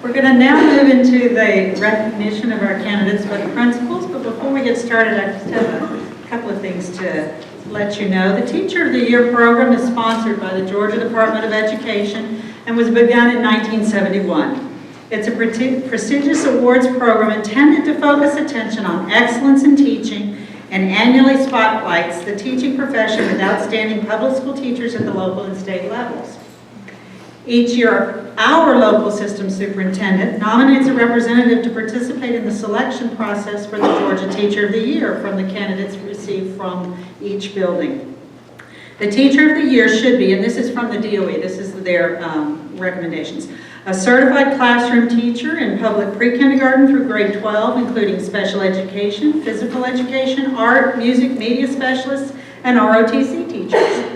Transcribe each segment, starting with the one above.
We're going to now move into the recognition of our candidates for the principals, but before we get started, I just have a couple of things to let you know. The Teacher of the Year program is sponsored by the Georgia Department of Education and was begun in 1971. It's a prestigious awards program intended to focus attention on excellence in teaching and annually spotlights the teaching profession with outstanding public school teachers at the local and state levels. Each year, our local system superintendent nominates a representative to participate in the selection process for the Georgia Teacher of the Year from the candidates received from each building. The Teacher of the Year should be, and this is from the DOE, this is their recommendations, a certified classroom teacher in public pre-kindergarten through grade 12, including special education, physical education, art, music, media specialists, and ROTC teachers.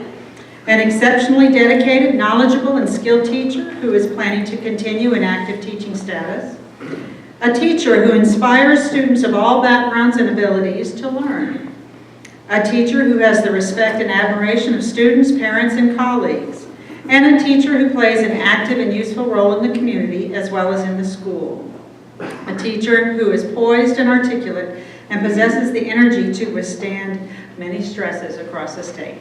An exceptionally dedicated, knowledgeable, and skilled teacher who is planning to continue in active teaching status. A teacher who inspires students of all backgrounds and abilities to learn. A teacher who has the respect and admiration of students, parents, and colleagues. And a teacher who plays an active and useful role in the community as well as in the school. A teacher who is poised and articulate and possesses the energy to withstand many stresses across the state.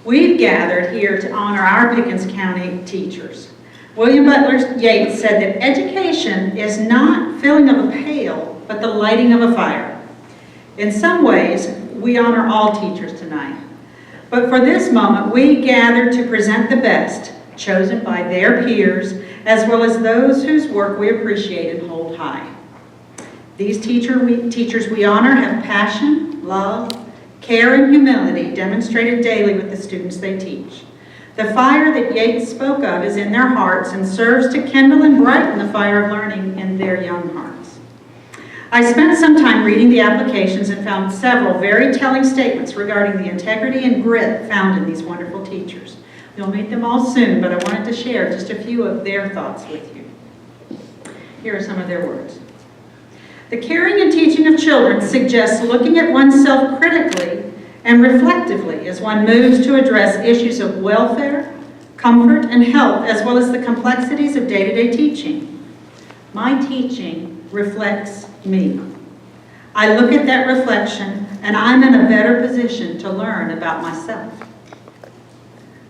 We've gathered here to honor our Pickens County teachers. William Butler Yeats said that education is not filling of a pail, but the lighting of a fire. In some ways, we honor all teachers tonight. But for this moment, we gather to present the best, chosen by their peers, as well as those whose work we appreciate and hold high. These teachers we honor have passion, love, care, and humility demonstrated daily with the students they teach. The fire that Yeats spoke of is in their hearts and serves to kindle and brighten the fire of learning in their young hearts. I spent some time reading the applications and found several very telling statements regarding the integrity and grit found in these wonderful teachers. You'll meet them all soon, but I wanted to share just a few of their thoughts with you. Here are some of their words. The caring and teaching of children suggests looking at oneself critically and reflectively as one moves to address issues of welfare, comfort, and health, as well as the complexities of day-to-day teaching. My teaching reflects me. I look at that reflection and I'm in a better position to learn about myself.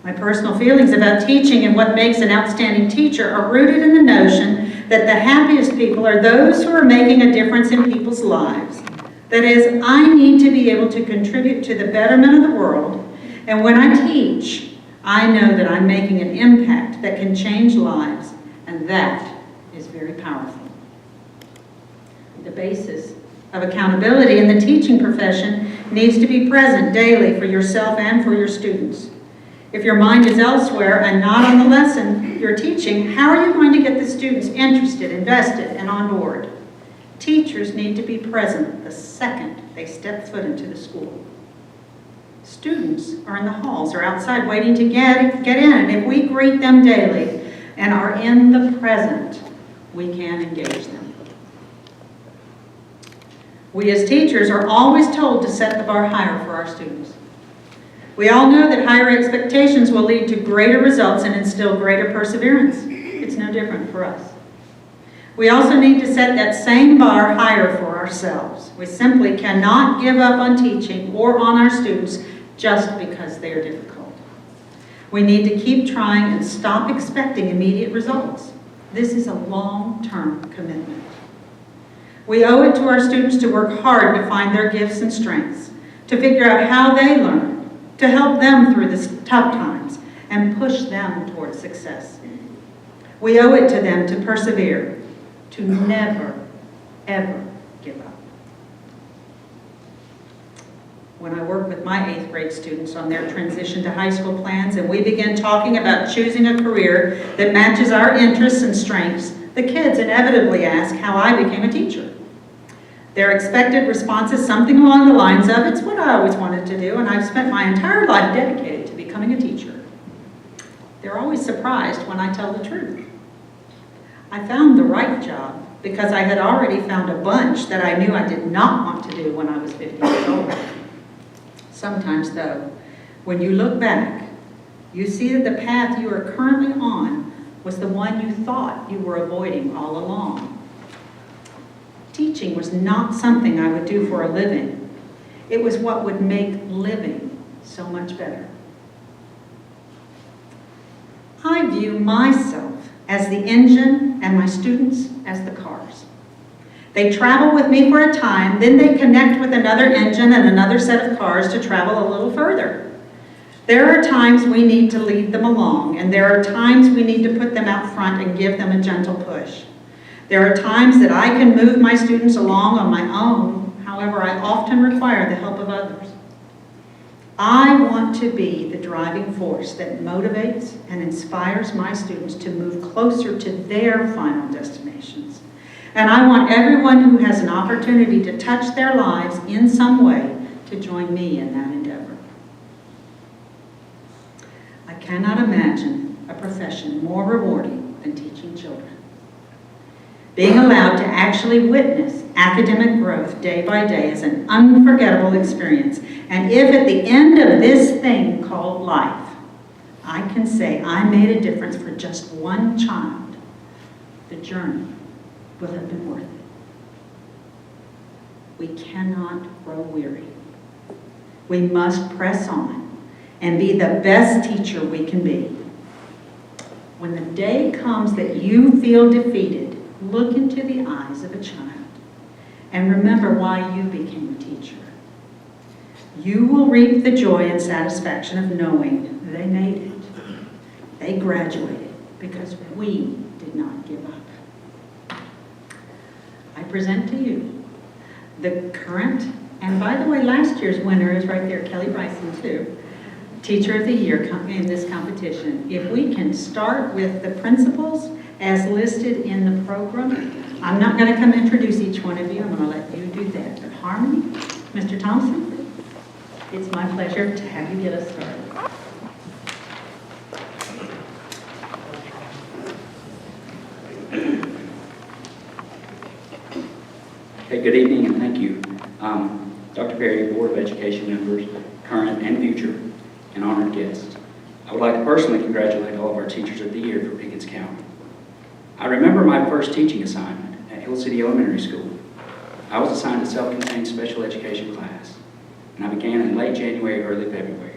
My personal feelings about teaching and what makes an outstanding teacher are rooted in the notion that the happiest people are those who are making a difference in people's lives. That is, I need to be able to contribute to the betterment of the world, and when I teach, I know that I'm making an impact that can change lives, and that is very powerful. The basis of accountability in the teaching profession needs to be present daily for yourself and for your students. If your mind is elsewhere and not on the lesson you're teaching, how are you going to get the students interested, invested, and on board? Teachers need to be present the second they step foot into the school. Students are in the halls or outside waiting to get in, and if we greet them daily and are in the present, we can engage them. We as teachers are always told to set the bar higher for our students. We all know that higher expectations will lead to greater results and instill greater perseverance. It's no different for us. We also need to set that same bar higher for ourselves. We simply cannot give up on teaching or on our students just because they are difficult. We need to keep trying and stop expecting immediate results. This is a long-term commitment. We owe it to our students to work hard to find their gifts and strengths, to figure out how they learn, to help them through the tough times, and push them towards success. We owe it to them to persevere, to never, ever give up. When I work with my 8th grade students on their transition to high school plans and we begin talking about choosing a career that matches our interests and strengths, the kids inevitably ask how I became a teacher. Their expected response is something along the lines of, it's what I always wanted to do, and I've spent my entire life dedicated to becoming a teacher. They're always surprised when I tell the truth. I found the right job because I had already found a bunch that I knew I did not want to do when I was 50 years old. Sometimes, though, when you look back, you see that the path you are currently on was the one you thought you were avoiding all along. Teaching was not something I would do for a living. It was what would make living so much better. I view myself as the engine and my students as the cars. They travel with me for a time, then they connect with another engine and another set of cars to travel a little further. There are times we need to lead them along, and there are times we need to put them out front and give them a gentle push. There are times that I can move my students along on my own, however, I often require the help of others. I want to be the driving force that motivates and inspires my students to move closer to their final destinations. And I want everyone who has an opportunity to touch their lives in some way to join me in that endeavor. I cannot imagine a profession more rewarding than teaching children. Being allowed to actually witness academic growth day by day is an unforgettable experience. And if at the end of this thing called life, I can say I made a difference for just one child, the journey will have been worth it. We cannot grow weary. We must press on and be the best teacher we can be. When the day comes that you feel defeated, look into the eyes of a child and remember why you became a teacher. You will reap the joy and satisfaction of knowing they made it. They graduated because we did not give up. I present to you the current, and by the way, last year's winner is right there, Kelly Bryson too, Teacher of the Year in this competition. If we can start with the principals as listed in the program. I'm not going to come introduce each one of you. I'm going to let you do that. But Harmony, Mr. Thompson, it's my pleasure to have you get us started. Okay, good evening and thank you. Dr. Perry, Board of Education members, current and future, and honored guests. I would like to personally congratulate all of our Teachers of the Year for Pickens County. I remember my first teaching assignment at Hill City Elementary School. I was assigned a self-contained special education class, and I began in late January, early February.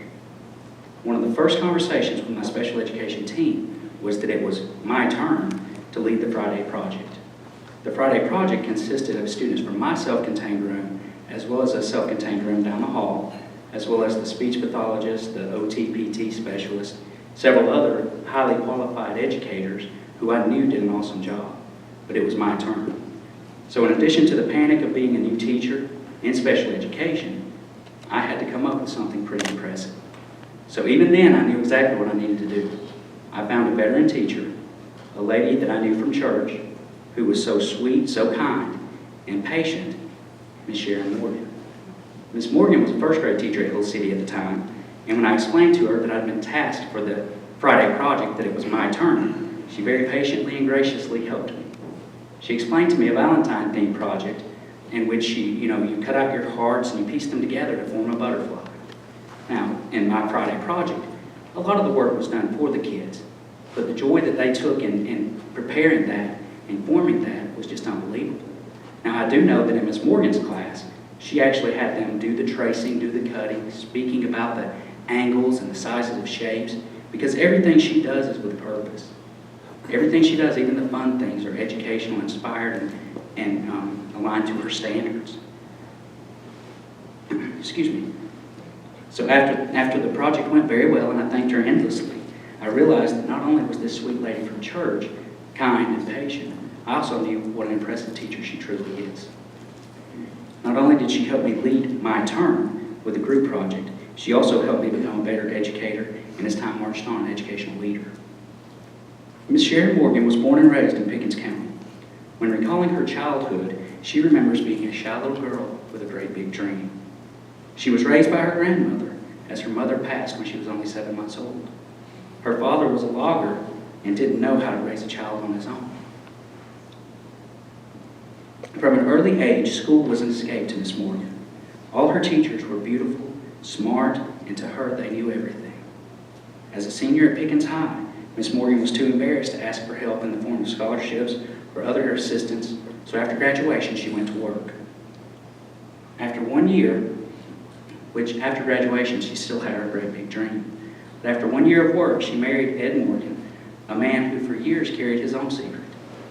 One of the first conversations with my special education team was that it was my turn to lead the Friday project. The Friday project consisted of students from my self-contained room, as well as a self-contained room down the hall, as well as the speech pathologist, the OT-PT specialist, several other highly qualified educators who I knew did an awesome job, but it was my turn. So in addition to the panic of being a new teacher in special education, I had to come up with something pretty impressive. So even then, I knew exactly what I needed to do. I found a veteran teacher, a lady that I knew from church, who was so sweet, so kind, and patient, Miss Sharon Morgan. Miss Morgan was a first grade teacher at Hill City at the time, and when I explained to her that I'd been tasked for the Friday project, that it was my turn, she very patiently and graciously helped me. She explained to me a Valentine-themed project in which you cut out your hearts and you piece them together to form a butterfly. Now, in my Friday project, a lot of the work was done for the kids, but the joy that they took in preparing that and forming that was just unbelievable. Now, I do know that in Miss Morgan's class, she actually had them do the tracing, do the cutting, speaking about the angles and the sizes of shapes, because everything she does is with purpose. Everything she does, even the fun things, are educational, inspired, and aligned to her standards. Excuse me. So after the project went very well, and I thanked her endlessly, I realized that not only was this sweet lady from church kind and patient, I also knew what an impressive teacher she truly is. Not only did she help me lead my term with the group project, she also helped me become a better educator, and as time marched on, an educational leader. Miss Sharon Morgan was born and raised in Pickens County. When recalling her childhood, she remembers being a shy little girl with a great big dream. She was raised by her grandmother, as her mother passed when she was only 7 months old. Her father was a logger and didn't know how to raise a child on his own. From an early age, school was an escape to Miss Morgan. All her teachers were beautiful, smart, and to her they knew everything. As a senior at Pickens High, Miss Morgan was too embarrassed to ask for help in the form of scholarships or other assistance, so after graduation she went to work. After 1 year, which after graduation she still had her great big dream, but after 1 year of work she married Ed Morgan, a man who for years carried his own secret,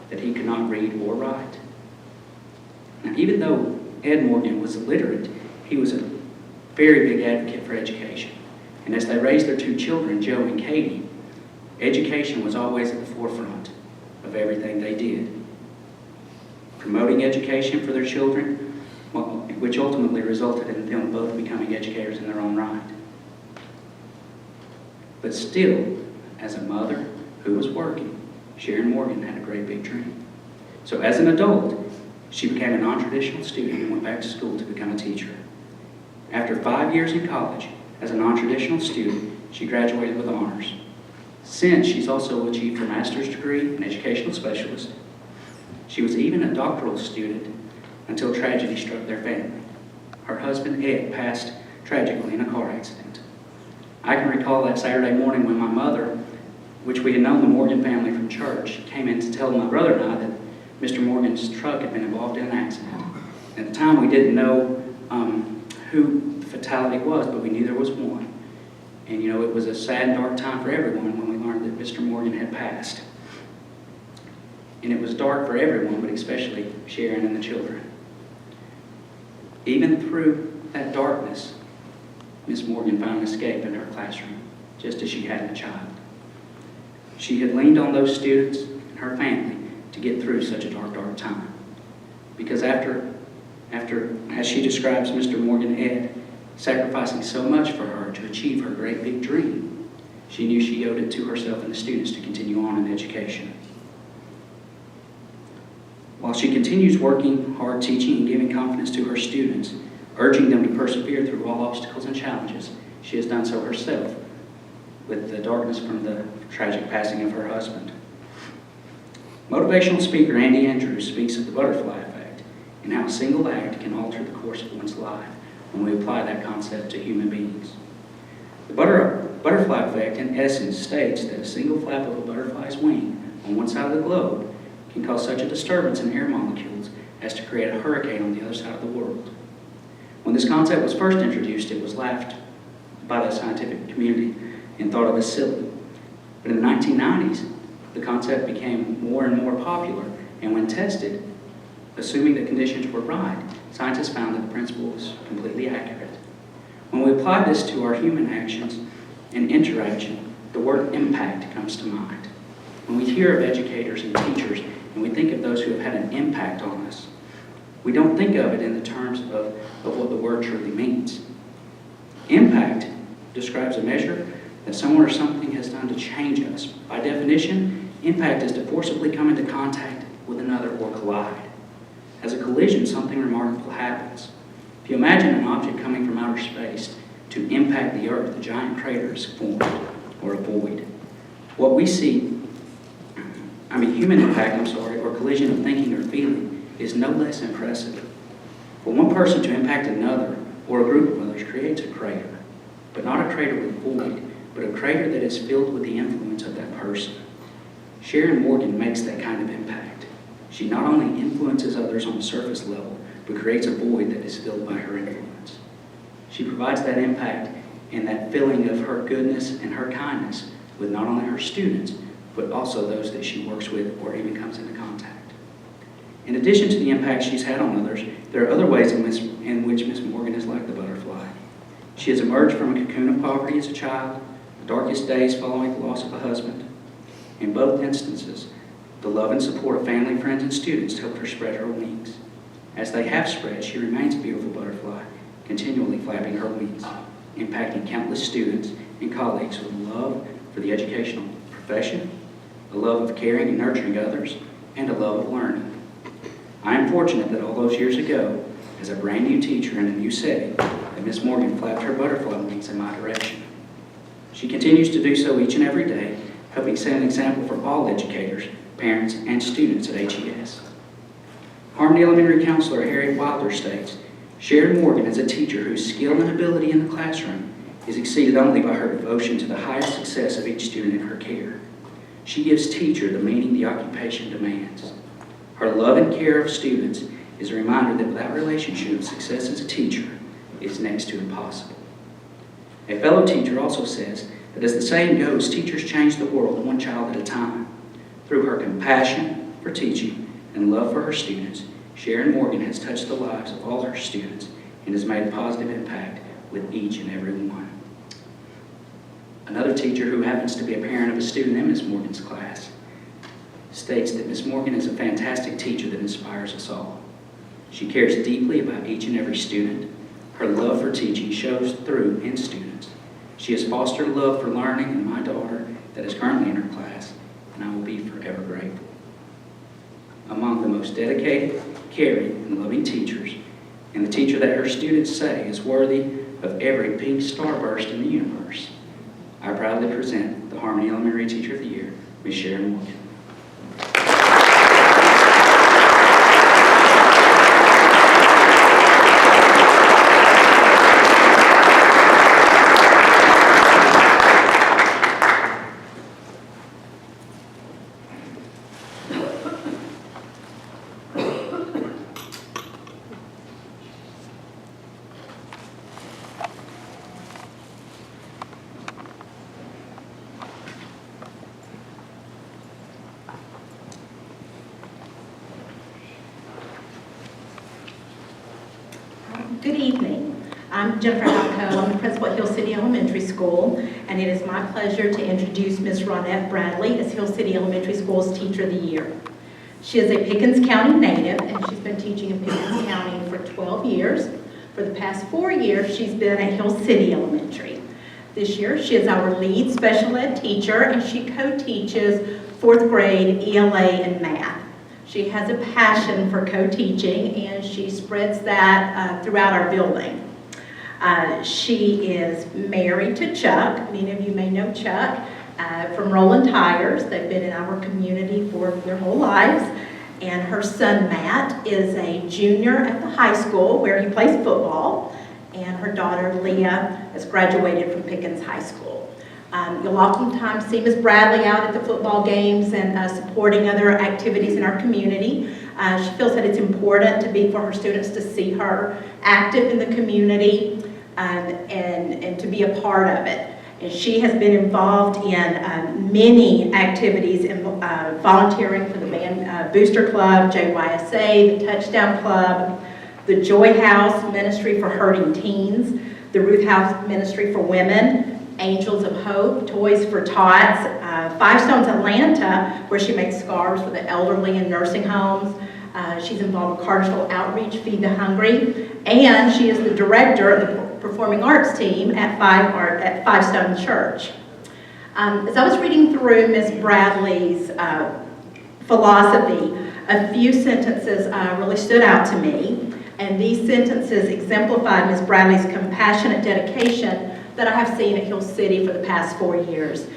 that he could not read or write. Now, even though Ed Morgan was illiterate, he was a very big advocate for education. And as they raised their 2 children, Joe and Katie, education was always at the forefront of everything they did. Promoting education for their children, which ultimately resulted in them both becoming educators in their own right. But still, as a mother who was working, Sharon Morgan had a great big dream. So as an adult, she became a non-traditional student and went back to school to become a teacher. After 5 years in college, as a non-traditional student, she graduated with honors. Since, she's also achieved her master's degree in educational specialist. She was even a doctoral student until tragedy struck their family. Her husband, Ed, passed tragically in a car accident. I can recall that Saturday morning when my mother, which we had known the Morgan family from church, came in to tell my brother and I that Mr. Morgan's truck had been involved in an accident. At the time, we didn't know who the fatality was, but we knew there was one. And you know, it was a sad and dark time for everyone when we learned that Mr. Morgan had passed. And it was dark for everyone, but especially Sharon and the children. Even through that darkness, Miss Morgan found an escape in her classroom, just as she had as a child. She had leaned on those students and her family to get through such a dark, dark time. Because after, as she describes Mr. Morgan Ed, sacrificing so much for her to achieve her great big dream, she knew she owed it to herself and the students to continue on in education. While she continues working hard, teaching and giving confidence to her students, urging them to persevere through all obstacles and challenges, she has done so herself with the darkness from the tragic passing of her husband. Motivational speaker Andy Andrews speaks of the butterfly effect and how a single act can alter the course of one's life when we apply that concept to human beings. The butterfly effect, in essence, states that a single flap of a butterfly's wing on one side of the globe can cause such a disturbance in air molecules as to create a hurricane on the other side of the world. When this concept was first introduced, it was laughed by the scientific community and thought of as silly. But in the 1990s, the concept became more and more popular, and when tested, assuming the conditions were right, scientists found that the principle was completely accurate. When we apply this to our human actions and interaction, the word impact comes to mind. When we hear of educators and teachers, and we think of those who have had an impact on us, we don't think of it in the terms of what the word truly means. Impact describes a measure that someone or something has done to change us. By definition, impact is to forcibly come into contact with another or collide. As a collision, something remarkable happens. If you imagine an object coming from outer space to impact the Earth, a giant crater is formed, or a void. What we see, human impact, or collision of thinking or feeling, is no less impressive. For one person to impact another, or a group of others, creates a crater. But not a crater with void, but a crater that is filled with the influence of that person. Sharon Morgan makes that kind of impact. She not only influences others on the surface level, but creates a void that is filled by her influence. She provides that impact and that filling of her goodness and her kindness with not only her students, but also those that she works with or even comes into contact. In addition to the impact she's had on others, there are other ways in which Miss Morgan is like the butterfly. She has emerged from a cocoon of poverty as a child, the darkest days following the loss of a husband. In both instances, the love and support of family, friends, and students helped her spread her wings. As they have spread, she remains a beautiful butterfly, continually flapping her wings, impacting countless students and colleagues with love for the educational profession, a love of caring and nurturing others, and a love of learning. I am fortunate that all those years ago, as a brand new teacher in a new setting, that Miss Morgan flapped her butterfly wings in my direction. She continues to do so each and every day, helping set an example for all educators, parents, and students at HES. Harmony Elementary Counselor Harriet Wilder states, Sharon Morgan is a teacher whose skill and ability in the classroom is exceeded only by her devotion to the highest success of each student in her care. She gives teacher the meaning the occupation demands. Her love and care of students is a reminder that without relationship, success as a teacher is next to impossible. A fellow teacher also says that as the saying goes, teachers change the world one child at a time. Through her compassion for teaching and love for her students, Sharon Morgan has touched the lives of all her students and has made a positive impact with each and every one. Another teacher who happens to be a parent of a student in Ms. Morgan's class states that Ms. Morgan is a fantastic teacher that inspires us all. She cares deeply about each and every student. Her love for teaching shows through in students. She has fostered love for learning in my daughter that is currently in her class, and I will be forever grateful. Among the most dedicated, caring, and loving teachers, and the teacher that her students say is worthy of every pink starburst in the universe, I proudly present the Harmony Elementary Teacher of the Year, Ms. Sharon Morgan. Good evening. I'm Jennifer Halco. I'm the principal at Hill City Elementary School, and it is my pleasure to introduce Ms. Ronette Bradley as Hill City Elementary School's Teacher of the Year. She is a Pickens County native, and she's been teaching in Pickens County for 12 years. For the past 4 years, she's been at Hill City Elementary. This year, she is our lead special ed teacher, and she co-teaches 4th grade ELA and math. She has a passion for co-teaching, and she spreads that throughout our building. She is married to Chuck. Many of you may know Chuck from Roland Tires. They've been in our community for their whole lives. And her son, Matt, is a junior at the high school where he plays football. And her daughter, Leah, has graduated from Pickens High School. You'll oftentimes see Ms. Bradley out at the football games and supporting other activities in our community. She feels that it's important for her students to see her active in the community and to be a part of it. And she has been involved in many activities, in volunteering for the Band Booster Club, JYSA, the Touchdown Club, the Joy House Ministry for Hurting Teens, the Ruth House Ministry for Women, Angels of Hope, Toys for Tots, Five Stones Atlanta, where she makes scarves for the elderly in nursing homes. She's involved with Cartersville Outreach, Feed the Hungry, and she is the director of the Performing Arts team at Five Stone Church. As I was reading through Ms. Bradley's philosophy, a few sentences really stood out to me, and these sentences exemplify Ms. Bradley's compassionate dedication that I have seen at Hill City for the past 4 years.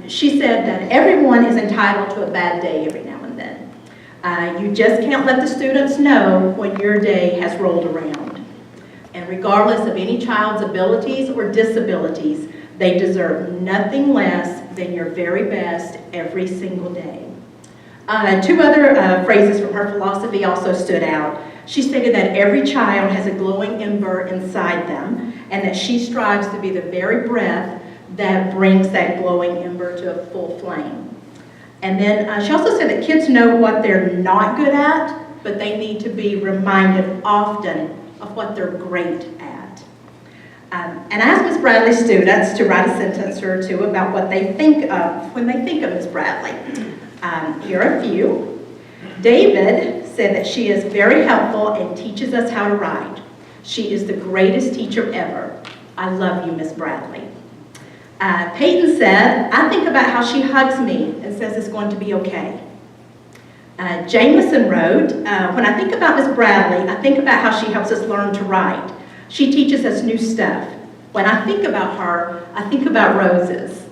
She said that everyone is entitled to a bad day every now and then. You just can't let the students know when your day has rolled around. And regardless of any child's abilities or disabilities, they deserve nothing less than your very best every single day. Two other phrases from her philosophy also stood out. She stated that every child has a glowing ember inside them, and that she strives to be the very breath that brings that glowing ember to a full flame. And then she also said that kids know what they're not good at, but they need to be reminded often of what they're great at. And I asked Ms. Bradley's students to write a sentence or two about what they think of when they think of Ms. Bradley. Here are a few. David said that she is very helpful and teaches us how to write. She is the greatest teacher ever. I love you, Miss Bradley. Peyton said, I think about how she hugs me and says it's going to be okay. Jameson wrote, when I think about Miss Bradley, I think about how she helps us learn to write. She teaches us new stuff. When I think about her, I think about roses.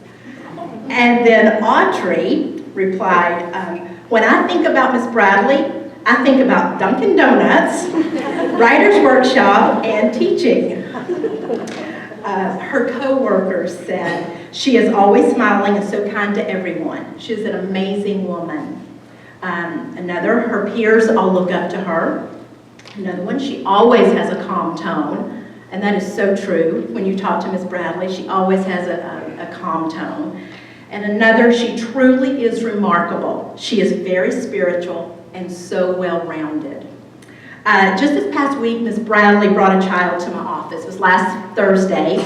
And then Audrey replied, when I think about Miss Bradley, I think about Dunkin' Donuts, Writer's Workshop, and teaching. Her co-workers said She is always smiling and so kind to everyone. She is an amazing woman. Another, her peers all look up to her. Another one, she always has a calm tone, and that is so true. When you talk to Ms. Bradley, she always has a calm tone. And another, she truly is remarkable. She is very spiritual and so well-rounded. Just this past week, Ms. Bradley brought a child to my office. It was last Thursday,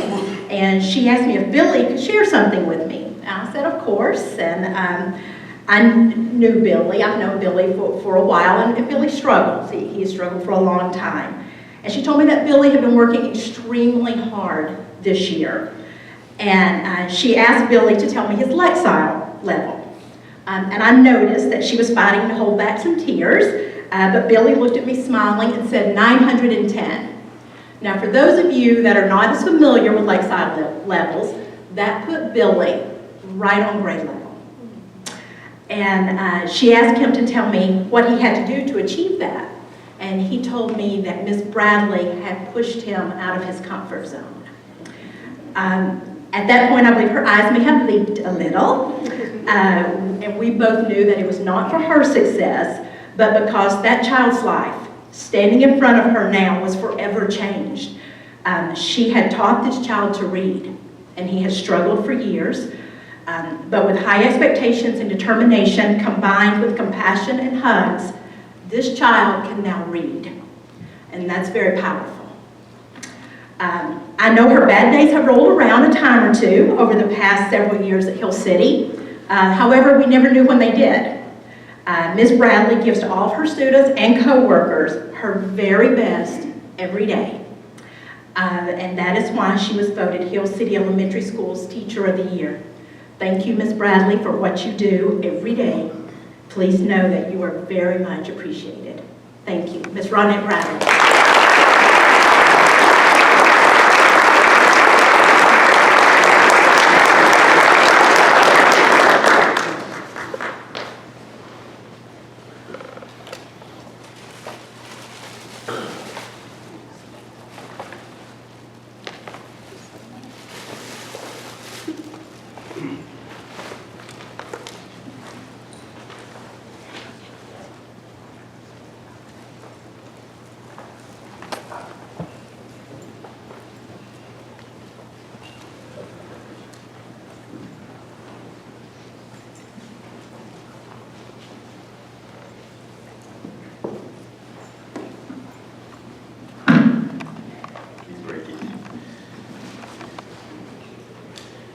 and she asked me if Billy could share something with me. And I said, of course, and I knew Billy. I've known Billy for a while, and Billy struggles. He has struggled for a long time. And she told me that Billy had been working extremely hard this year. And she asked Billy to tell me his Lexile level. And I noticed that she was fighting to hold back some tears, but Billy looked at me smiling and said 910. Now, for those of you that are not as familiar with Lexile levels, that put Billy right on grade level. And she asked him to tell me what he had to do to achieve that. And he told me that Ms. Bradley had pushed him out of his comfort zone. At that point, I believe her eyes may have leaked a little. And we both knew that it was not for her success, but because that child's life, standing in front of her now, was forever changed. She had taught this child to read, and he has struggled for years. But with high expectations and determination combined with compassion and hugs, this child can now read. And that's very powerful. I know her bad days have rolled around a time or two over the past several years at Hill City. However, we never knew when they did. Ms. Bradley gives to all of her students and co-workers her very best every day. And that is why she was voted Hill City Elementary Schools Teacher of the Year. Thank you, Ms. Bradley, for what you do every day. Please know that you are very much appreciated. Thank you. Ms. Ronette Bradley.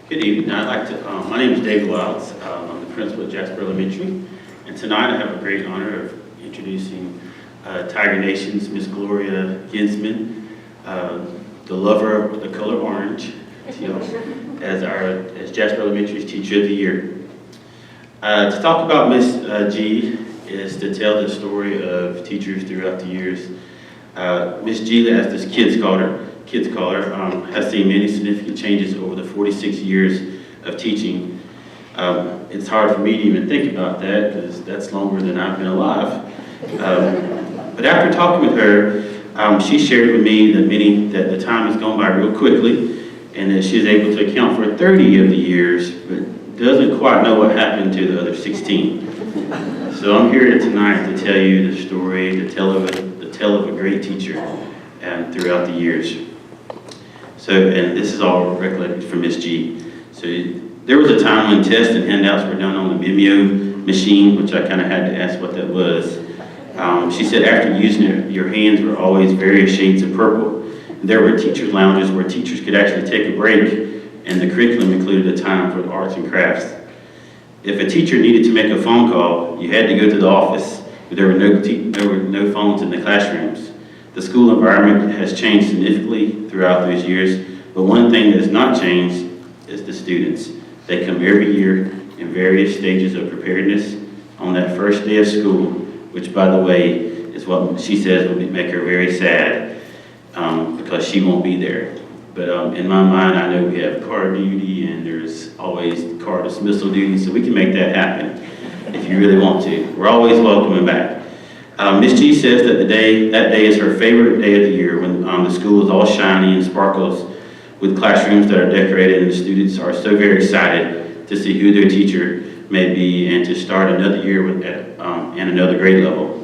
Good evening. I'd like to, my name is David Wilds. I'm the principal at Jasper Elementary. And tonight I have a great honor of introducing Tiger Nation's Miss Gloria Genzman, the lover of the color orange, as Jasper Elementary's Teacher of the Year. To talk about Miss G is to tell the story of teachers throughout the years. Miss G, as this kids call her, has seen many significant changes over the 46 years of teaching. It's hard for me to even think about that because that's longer than I've been alive. But after talking with her, she shared with me that the time has gone by real quickly and that she is able to account for 30 of the years, but doesn't quite know what happened to the other 16. So I'm here tonight to tell you the story, the tale of a great teacher throughout the years. And this is all recollected from Miss G. So there was a time when tests and handouts were done on the Vimeo machine, which I kind of had to ask what that was. She said after using it, your hands were always various shades of purple. There were teachers' lounges where teachers could actually take a break, and the curriculum included a time for the arts and crafts. If a teacher needed to make a phone call, you had to go to the office, but there were no phones in the classrooms. The school environment has changed significantly throughout those years, but one thing that has not changed is the students. They come every year in various stages of preparedness on that first day of school, which, by the way, is what she says will make her very sad because she won't be there. But in my mind, I know we have car duty and there's always car dismissal duty, so we can make that happen if you really want to. We're always welcoming back. Miss G says that that day is her favorite day of the year when the school is all shiny and sparkles with classrooms that are decorated, and the students are so very excited to see who their teacher may be and to start another year and another grade level.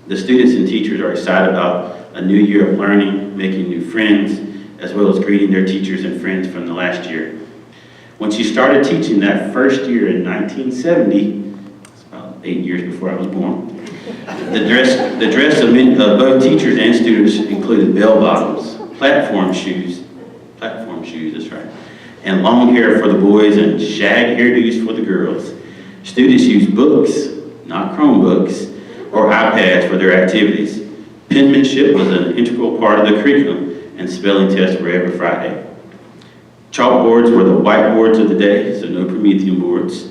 The students and teachers are excited about a new year of learning, making new friends, as well as greeting their teachers and friends from the last year. When she started teaching that first year in 1970, it's about 8 years before I was born, the dress of both teachers and students included bell bottoms, platform shoes, that's right, and long hair for the boys and shag hairdos for the girls. Students used books, not Chromebooks, or iPads for their activities. Penmanship was an integral part of the curriculum, and spelling tests were every Friday. Chalkboards were the whiteboards of the day, so no Promethean boards.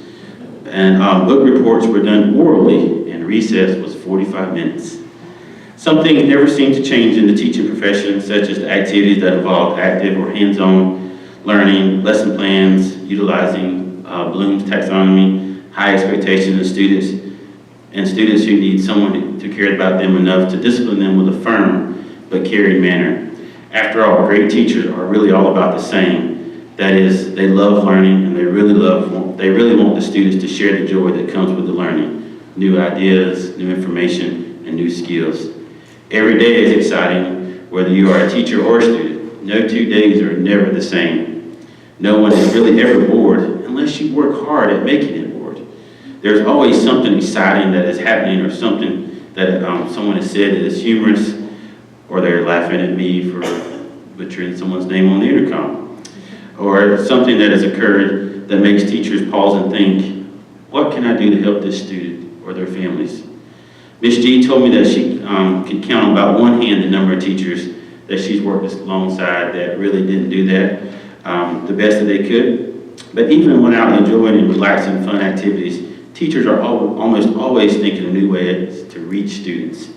And book reports were done orally, and recess was 45 minutes. Some things never seem to change in the teaching profession, such as the activities that involve active or hands-on learning, lesson plans, utilizing Bloom's taxonomy, high expectations of students, and students who need someone to care about them enough to discipline them with a firm but caring manner. After all, great teachers are really all about the same. That is, they love learning, and they really want the students to share the joy that comes with the learning, new ideas, new information, and new skills. Every day is exciting, whether you are a teacher or a student. No 2 days are never the same. No one is really ever bored unless you work hard at making it bored. There's always something exciting that is happening, or something that someone has said that is humorous, or they're laughing at me for butchering someone's name on the intercom, or something that has occurred that makes teachers pause and think, what can I do to help this student or their families? Ms. G told me that she could count on about one hand the number of teachers that she's worked alongside that really didn't do that the best that they could. But even without enjoying and relaxing fun activities, teachers are almost always thinking of new ways to reach students,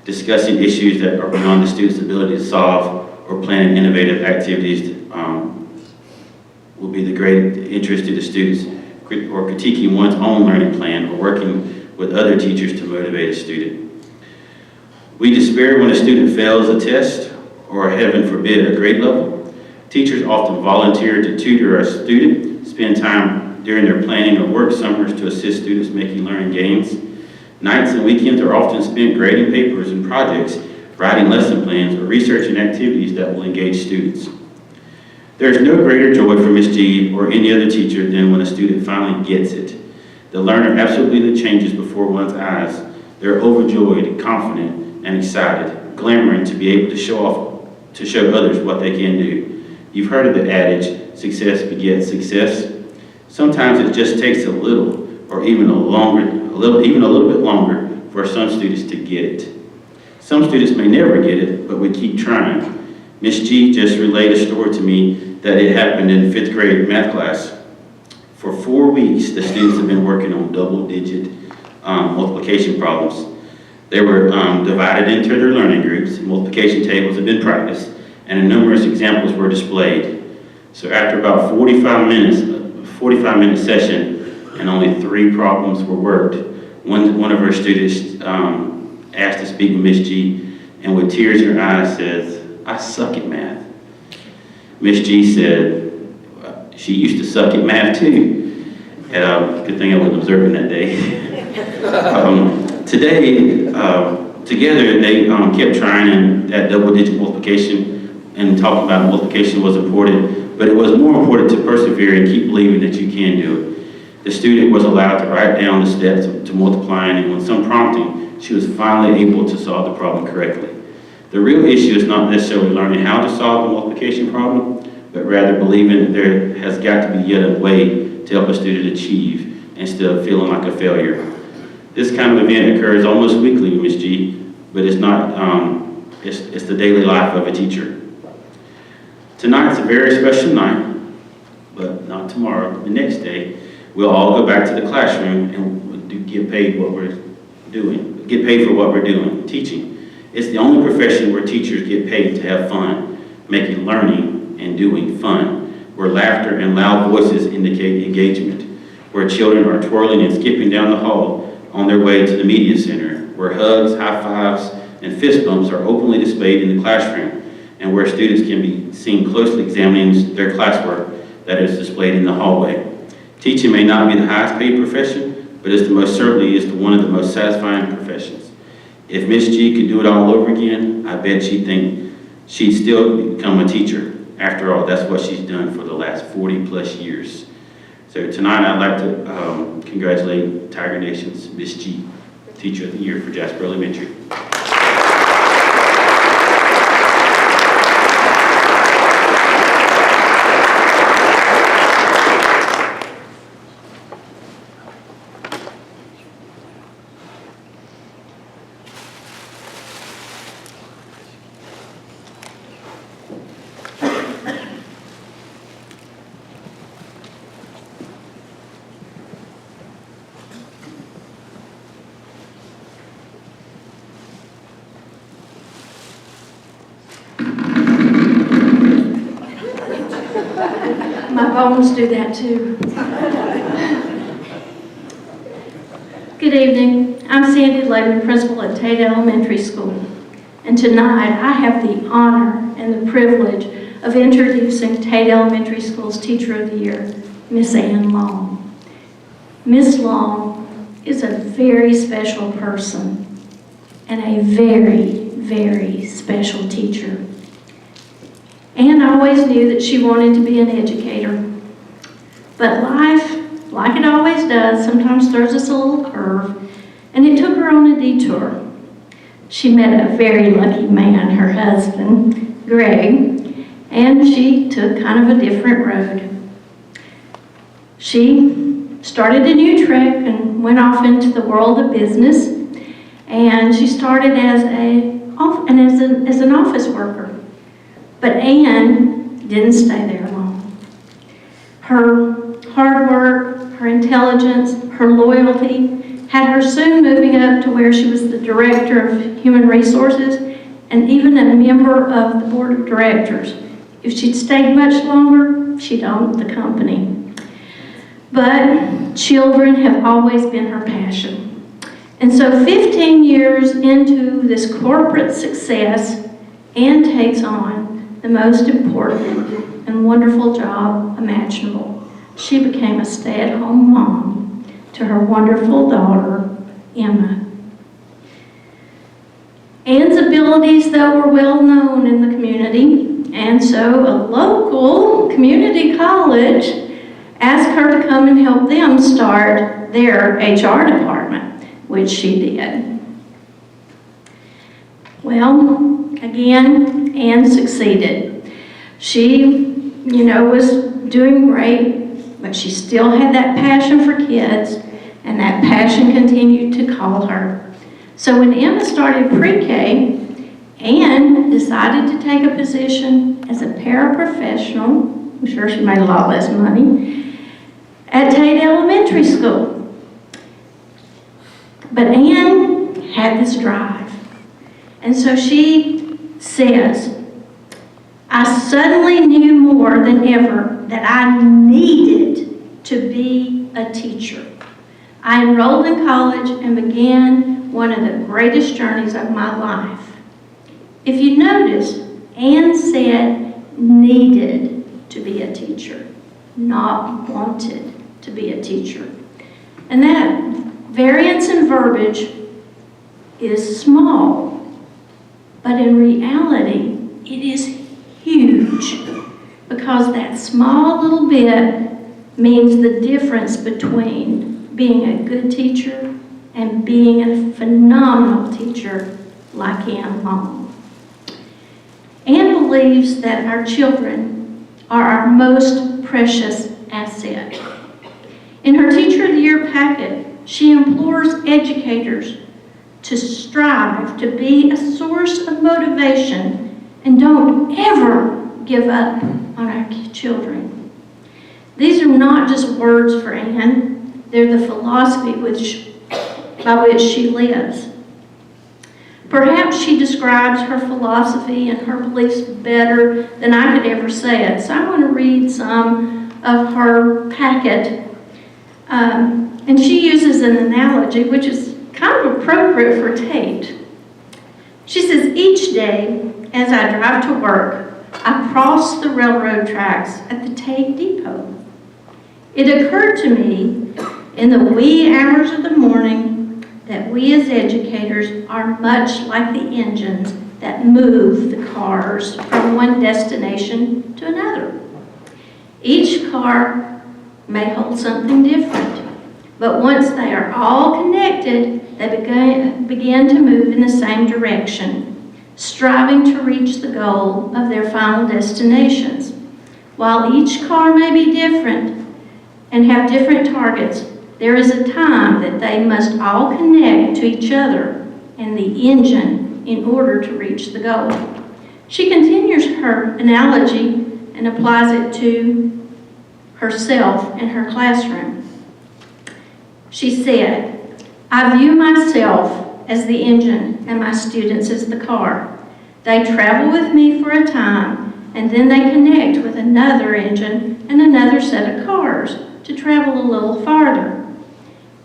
discussing issues that are beyond the student's ability to solve, or planning innovative activities will be the great interest to the students, or critiquing one's own learning plan, or working with other teachers to motivate a student. We despair when a student fails a test, or heaven forbid, a grade level. Teachers often volunteer to tutor a student, spend time during their planning or work summers to assist students making learning gains. Nights and weekends are often spent grading papers and projects, writing lesson plans, or researching activities that will engage students. There is no greater joy for Ms. G or any other teacher than when a student finally gets it. The learner absolutely changes before one's eyes. They're overjoyed, confident, and excited, clamoring to be able to show others what they can do. You've heard of the adage, success begets success. Sometimes it just takes a little, or even a little bit longer for some students to get it. Some students may never get it, but we keep trying. Ms. G just relayed a story to me that it happened in 5th grade math class. For 4 weeks, the students have been working on double-digit multiplication problems. They were divided into their learning groups, multiplication tables have been practiced, and numerous examples were displayed. So after about 45-minute session, and only 3 problems were worked, one of our students asked to speak with Ms. G, and with tears in her eyes says, "I suck at math." Ms. G said, she used to suck at math too. And good thing I wasn't observing that day. Together they kept trying that double-digit multiplication, and talking about multiplication was important, but it was more important to persevere and keep believing that you can do it. The student was allowed to write down the steps to multiplying, and with some prompting, she was finally able to solve the problem correctly. The real issue is not necessarily learning how to solve the multiplication problem, but rather believing that there has got to be yet a way to help a student achieve instead of feeling like a failure. This kind of event occurs almost weekly with Ms. G, but it's not, it's the daily life of a teacher. Tonight's a very special night, but not tomorrow. The next day, we'll all go back to the classroom and get paid for what we're doing, teaching. It's the only profession where teachers get paid to have fun, making learning and doing fun, where laughter and loud voices indicate engagement, where children are twirling and skipping down the hall on their way to the media center, where hugs, high fives, and fist bumps are openly displayed in the classroom, and where students can be seen closely examining their classwork that is displayed in the hallway. Teaching may not be the highest paid profession, but it's the most certainly is one of the most satisfying professions. If Miss G could do it all over again, I bet she'd think she'd still become a teacher. After all, that's what she's done for the last 40 plus years. So tonight I'd like to congratulate Tiger Nation's Miss G, Teacher of the Year for Jasper Elementary. My bones do that too. Good evening. I'm Sandy Lehman, principal at Tate Elementary School. And tonight I have the honor and the privilege of introducing Tate Elementary School's Teacher of the Year, Miss Ann Long. Miss Long is a very special person and a very, very special teacher. Ann always knew that she wanted to be an educator. But life, like it always does, sometimes throws us a little curve, and it took her on a detour. She met a very lucky man, her husband, Greg, and she took kind of a different road. She started a new trek and went off into the world of business, and she started as an office worker. But Ann didn't stay there long. Her hard work, her intelligence, her loyalty had her soon moving up to where she was the director of human resources and even a member of the board of directors. If she'd stayed much longer, she'd owned the company. But children have always been her passion. And so 15 years into this corporate success, Ann takes on the most important and wonderful job imaginable. She became a stay-at-home mom to her wonderful daughter, Emma. Ann's abilities, though, were well known in the community, and so a local community college asked her to come and help them start their HR department, which she did. Well, again, Ann succeeded. She, was doing great, but she still had that passion for kids, and that passion continued to call her. So when Emma started pre-K, Ann decided to take a position as a paraprofessional, I'm sure she made a lot less money, at Tate Elementary School. But Ann had this drive. And so she says, I suddenly knew more than ever that I needed to be a teacher. I enrolled in college and began one of the greatest journeys of my life. If you notice, Ann said needed to be a teacher, not wanted to be a teacher. And that variance in verbiage is small, but in reality, it is huge, because that small little bit means the difference between being a good teacher and being a phenomenal teacher like Ann Long. Ann believes that our children are our most precious asset. In her Teacher of the Year packet, she implores educators to strive to be a source of motivation and don't ever give up on our children. These are not just words for Ann, they're the philosophy by which she lives. Perhaps she describes her philosophy and her beliefs better than I could ever say it, so I want to read some of her packet. And she uses an analogy which is kind of appropriate for Tate. She says, each day as I drive to work, I cross the railroad tracks at the Tate depot. It occurred to me in the wee hours of the morning that we as educators are much like the engines that move the cars from one destination to another. Each car may hold something different, but once they are all connected, they begin to move in the same direction, striving to reach the goal of their final destinations. While each car may be different and have different targets, there is a time that they must all connect to each other and the engine in order to reach the goal. She continues her analogy and applies it to herself and her classroom. She said, I view myself as the engine and my students as the car. They travel with me for a time, and then they connect with another engine and another set of cars to travel a little farther.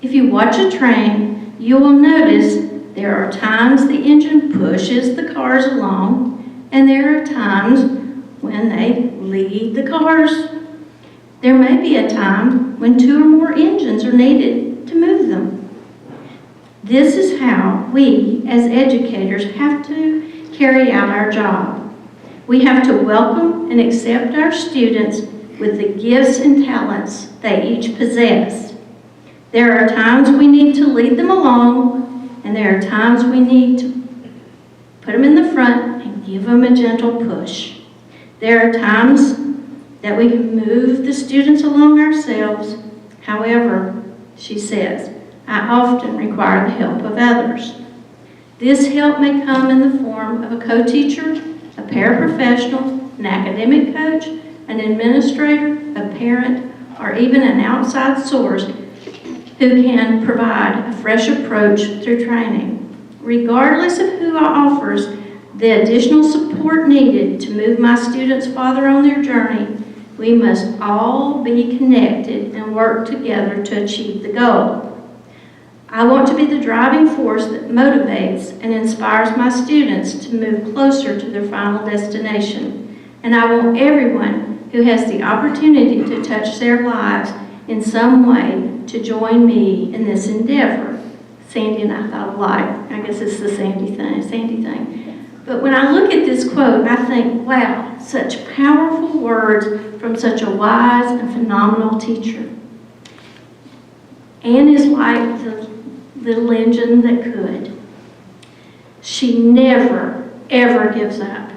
If you watch a train, you will notice there are times the engine pushes the cars along, and there are times when they lead the cars. There may be a time when 2 or more engines are needed to move them. This is how we, as educators, have to carry out our job. We have to welcome and accept our students with the gifts and talents they each possess. There are times we need to lead them along, and there are times we need to put them in the front and give them a gentle push. There are times that we can move the students along ourselves. However, she says, I often require the help of others. This help may come in the form of a co-teacher, a paraprofessional, an academic coach, an administrator, a parent, or even an outside source who can provide a fresh approach through training. Regardless of who offers the additional support needed to move my students farther on their journey, we must all be connected and work together to achieve the goal. I want to be the driving force that motivates and inspires my students to move closer to their final destination. And I want everyone who has the opportunity to touch their lives in some way to join me in this endeavor. Sandy and I thought alike. I guess it's the Sandy thing. But when I look at this quote, I think, wow, such powerful words from such a wise and phenomenal teacher. Anne is like the little engine that could. She never, ever gives up.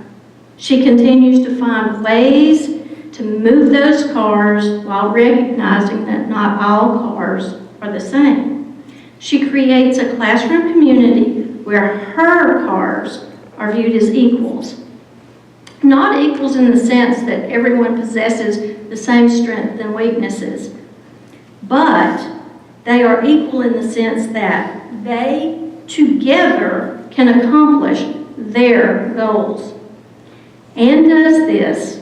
She continues to find ways to move those cars while recognizing that not all cars are the same. She creates a classroom community where her cars are viewed as equals. Not equals in the sense that everyone possesses the same strengths and weaknesses, but they are equal in the sense that they together can accomplish their goals. Anne does this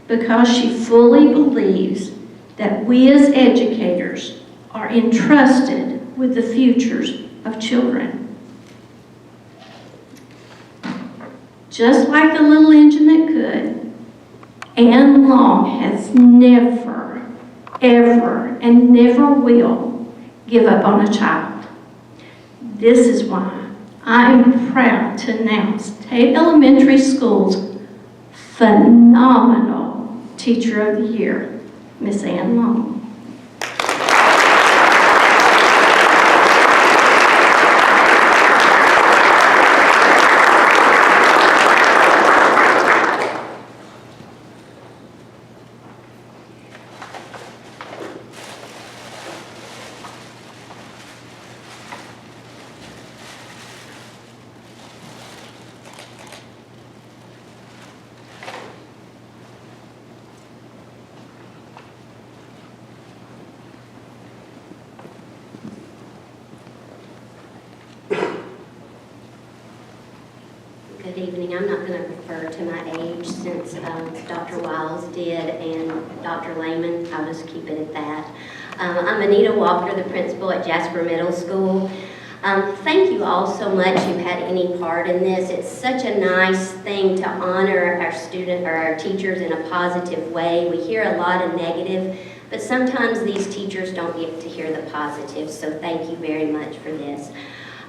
because she fully believes that we as educators are entrusted with the futures of children. Just like the little engine that could, Anne Long has never, ever, and never will give up on a child. This is why I am proud to announce Tate Elementary School's phenomenal Teacher of the Year, Miss Anne Long. Good evening. I'm not going to refer to my age since Dr. Wiles did and Dr. Lehman. I'll just keep it at that. I'm Anita Walker, the principal at Jasper Middle School. Thank you all so much who had any part in this. It's such a nice thing to honor our student or our teachers in a positive way. We hear a lot of negative, but sometimes these teachers don't get to hear the positive, so thank you very much for this.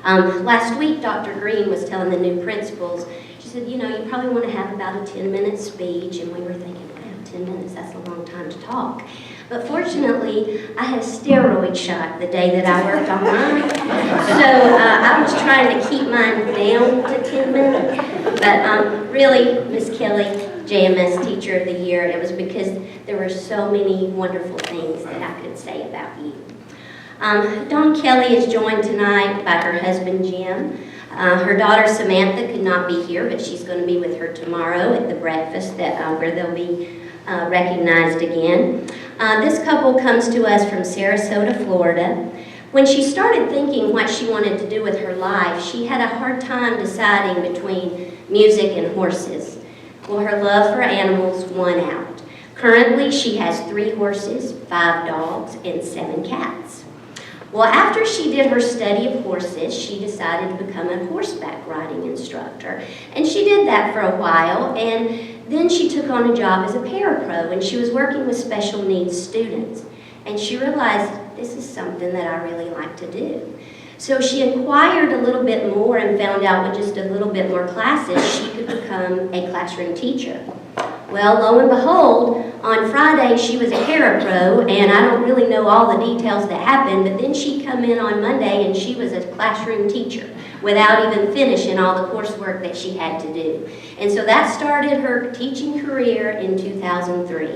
Last week, Dr. Green was telling the new principals, she said, you probably want to have about a 10-minute speech, and we were thinking, wow, 10 minutes, that's a long time to talk. But fortunately, I had a steroid shot the day that I worked on mine. So I was trying to keep mine down to 10 minutes. But really, Miss Kelley, JMS Teacher of the Year, it was because there were so many wonderful things that I could say about you. Dawn Kelley is joined tonight by her husband, Jim. Her daughter, Samantha, could not be here, but she's going to be with her tomorrow at the breakfast where they'll be recognized again. This couple comes to us from Sarasota, Florida. When she started thinking what she wanted to do with her life, she had a hard time deciding between music and horses. Well, her love for animals won out. Currently, she has 3 horses, 5 dogs, and 7 cats. Well, after she did her study of horses, she decided to become a horseback riding instructor. And she did that for a while, and then she took on a job as a parapro, and she was working with special needs students. And she realized, this is something that I really like to do. So she inquired a little bit more and found out with just a little bit more classes, she could become a classroom teacher. Well, lo and behold, on Friday she was a parapro, and I don't really know all the details that happened, but then she come in on Monday and she was a classroom teacher without even finishing all the coursework that she had to do. And so that started her teaching career in 2003.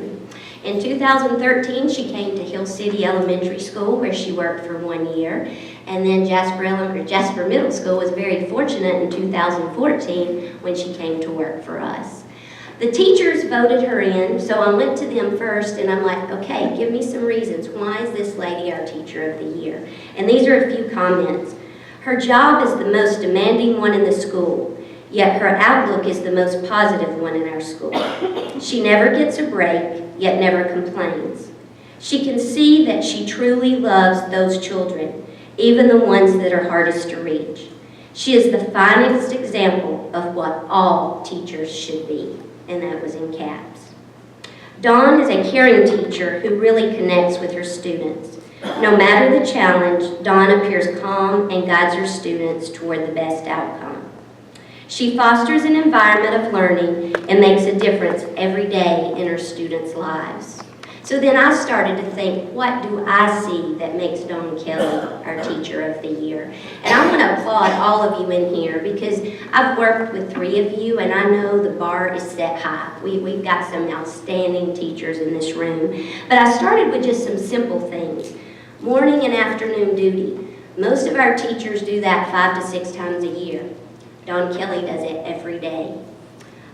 In 2013, she came to Hill City Elementary School, where she worked for 1 year. And then Jasper Middle School was very fortunate in 2014 when she came to work for us. The teachers voted her in, so I went to them first, and I'm like, okay, give me some reasons. Why is this lady our Teacher of the Year? And these are a few comments. Her job is the most demanding one in the school, yet her outlook is the most positive one in our school. She never gets a break, yet never complains. She can see that she truly loves those children, even the ones that are hardest to reach. She is the finest example of what all teachers should be, and that was in caps. Dawn is a caring teacher who really connects with her students. No matter the challenge, Dawn appears calm and guides her students toward the best outcome. She fosters an environment of learning and makes a difference every day in her students' lives. So then I started to think, what do I see that makes Dawn Kelley our Teacher of the Year? And I want to applaud all of you in here because I've worked with 3 of you and I know the bar is set high. We've got some outstanding teachers in this room. But I started with just some simple things. Morning and afternoon duty. Most of our teachers do that 5 to 6 times a year. Dawn Kelley does it every day.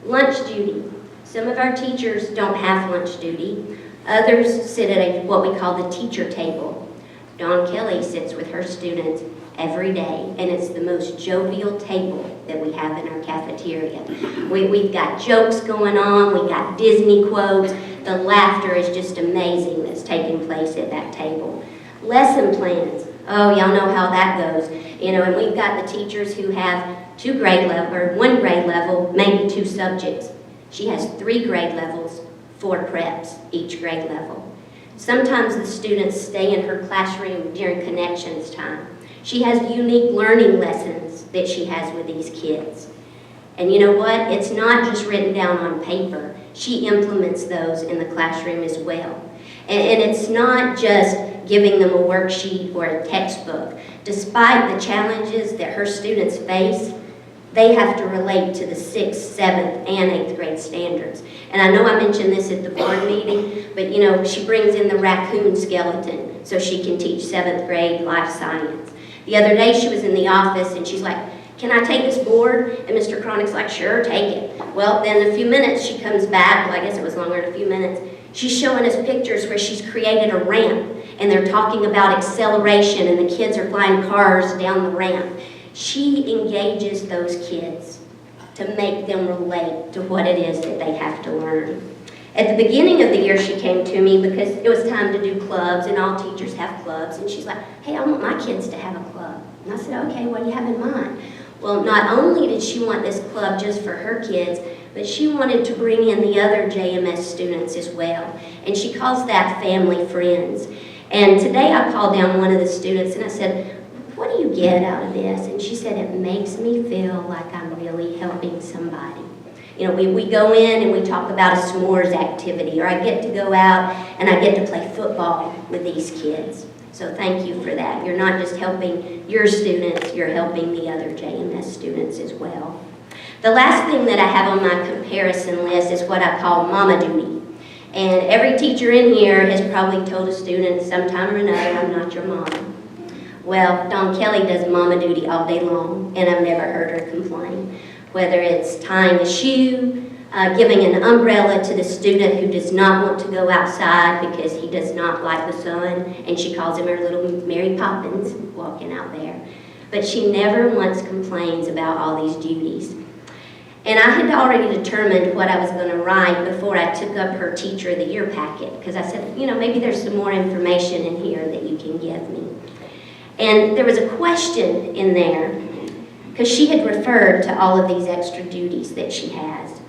Lunch duty. Some of our teachers don't have lunch duty. Others sit at what we call the teacher table. Dawn Kelley sits with her students every day, and it's the most jovial table that we have in our cafeteria. We've got jokes going on, we've got Disney quotes. The laughter is just amazing that's taking place at that table. Lesson plans. Oh, y'all know how that goes. And we've got the teachers who have 2 grade level, or 1 grade level, maybe 2 subjects. She has 3 grade levels, 4 preps each grade level. Sometimes the students stay in her classroom during connections time. She has unique learning lessons that she has with these kids. And you know what? It's not just written down on paper. She implements those in the classroom as well. And it's not just giving them a worksheet or a textbook. Despite the challenges that her students face, they have to relate to the 6th, 7th, and 8th grade standards. And I know I mentioned this at the board meeting, but she brings in the raccoon skeleton so she can teach 7th grade life science. The other day she was in the office and she's like, can I take this board? And Mr. Cronick's like, sure, take it. Well, then in a few minutes she comes back, well, I guess it was longer than a few minutes. She's showing us pictures where she's created a ramp and they're talking about acceleration and the kids are flying cars down the ramp. She engages those kids to make them relate to what it is that they have to learn. At the beginning of the year, she came to me because it was time to do clubs, and all teachers have clubs, and she's like, hey, I want my kids to have a club. And I said, okay, what do you have in mind? Well, not only did she want this club just for her kids, but she wanted to bring in the other JMS students as well. And she calls that family friends. And today I called down one of the students and I said, what do you get out of this? And she said, it makes me feel like I'm really helping somebody. You know, we go in and we talk about a s'mores activity, or I get to go out and I get to play football with these kids. So thank you for that. You're not just helping your students, you're helping the other JMS students as well. The last thing that I have on my comparison list is what I call mama duty. And every teacher in here has probably told a student sometime or another, I'm not your mom. Well, Dawn Kelley does mama duty all day long, and I've never heard her complain. Whether it's tying a shoe, giving an umbrella to the student who does not want to go outside because he does not like the sun, and she calls him her little Mary Poppins walking out there. But she never once complains about all these duties. And I had already determined what I was going to write before I took up her Teacher of the Year packet, because I said, you know, maybe there's some more information in here that you can give me. And there was a question in there, because she had referred to all of these extra duties that she has.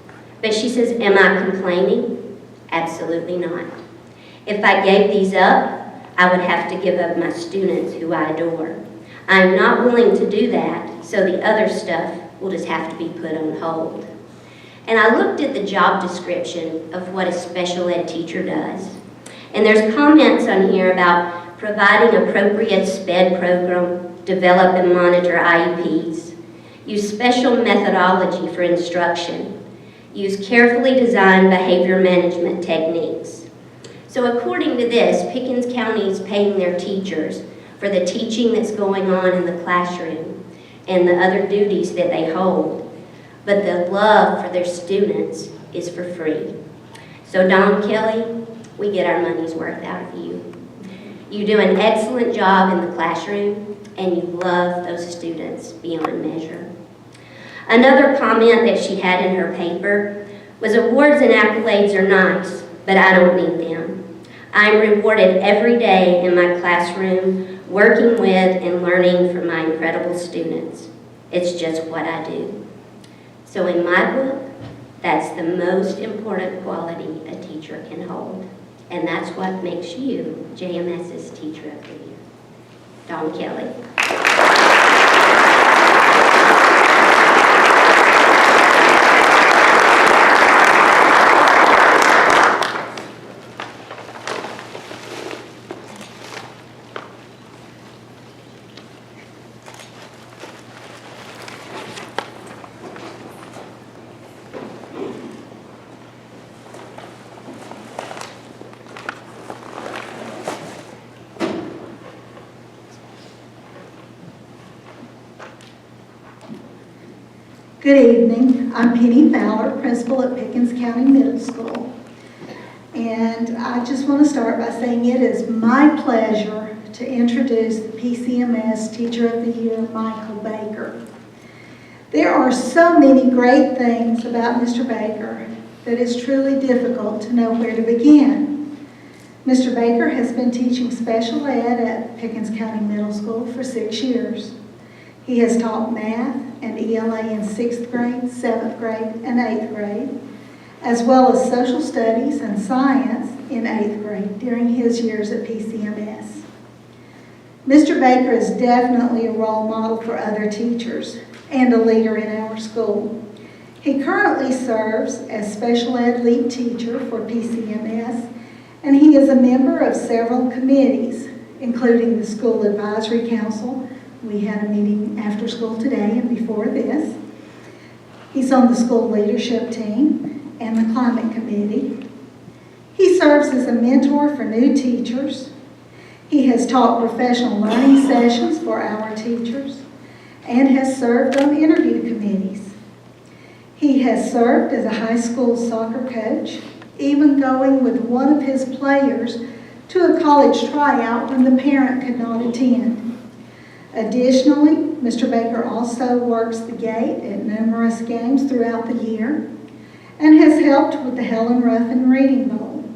But she says, am I complaining? Absolutely not. If I gave these up, I would have to give up my students who I adore. I'm not willing to do that, so the other stuff will just have to be put on hold. And I looked at the job description of what a special ed teacher does. And there's comments on here about providing appropriate SPED program, develop and monitor IEPs, use special methodology for instruction, use carefully designed behavior management techniques. So according to this, Pickens County is paying their teachers for the teaching that's going on in the classroom and the other duties that they hold. But the love for their students is for free. So Dawn Kelley, we get our money's worth out of you. You do an excellent job in the classroom, and you love those students beyond measure. Another comment that she had in her paper was, awards and accolades are nice, but I don't need them. I'm rewarded every day in my classroom, working with and learning from my incredible students. It's just what I do. So in my book, that's the most important quality a teacher can hold. And that's what makes you JMS's Teacher of the Year. Dawn Kelley. Good evening. I'm Penny Fowler, principal at Pickens County Middle School. And I just want to start by saying it is my pleasure to introduce the PCMS Teacher of the Year, Michael Baker. There are so many great things about Mr. Baker that it's truly difficult to know where to begin. Mr. Baker has been teaching special ed at Pickens County Middle School for 6 years. He has taught math and ELA in 6th grade, 7th grade, and 8th grade, as well as social studies and science in 8th grade during his years at PCMS. Mr. Baker is definitely a role model for other teachers and a leader in our school. He currently serves as special ed lead teacher for PCMS, and he is a member of several committees, including the School Advisory Council. We had a meeting after school today and before this. He's on the school leadership team and the climate committee. He serves as a mentor for new teachers. He has taught professional learning sessions for our teachers and has served on interview committees. He has served as a high school soccer coach, even going with one of his players to a college tryout when the parent could not attend. Additionally, Mr. Baker also works the gate at numerous games throughout the year and has helped with the Helen Ruffin Reading Bowl.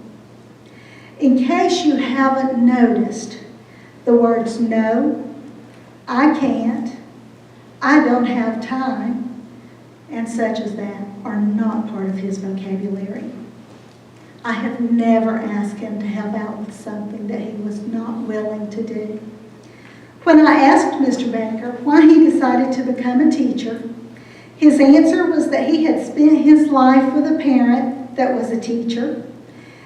In case you haven't noticed, the words "no," I can't, I don't have time, and such as that are not part of his vocabulary. I have never asked him to help out with something that he was not willing to do. When I asked Mr. Baker why he decided to become a teacher, his answer was that he had spent his life with a parent that was a teacher,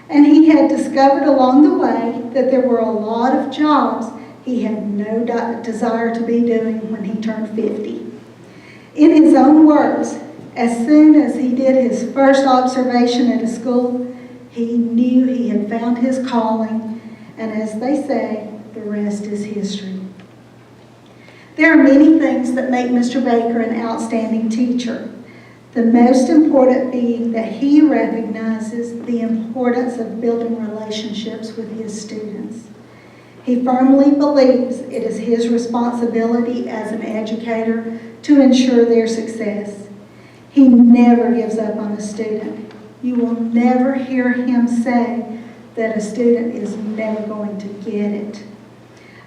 and he had discovered along the way that there were a lot of jobs he had no desire to be doing when he turned 50. In his own words, as soon as he did his first observation at a school, he knew he had found his calling, and as they say, the rest is history. There are many things that make Mr. Baker an outstanding teacher, the most important being that he recognizes the importance of building relationships with his students. He firmly believes it is his responsibility as an educator to ensure their success. He never gives up on a student. You will never hear him say that a student is never going to get it.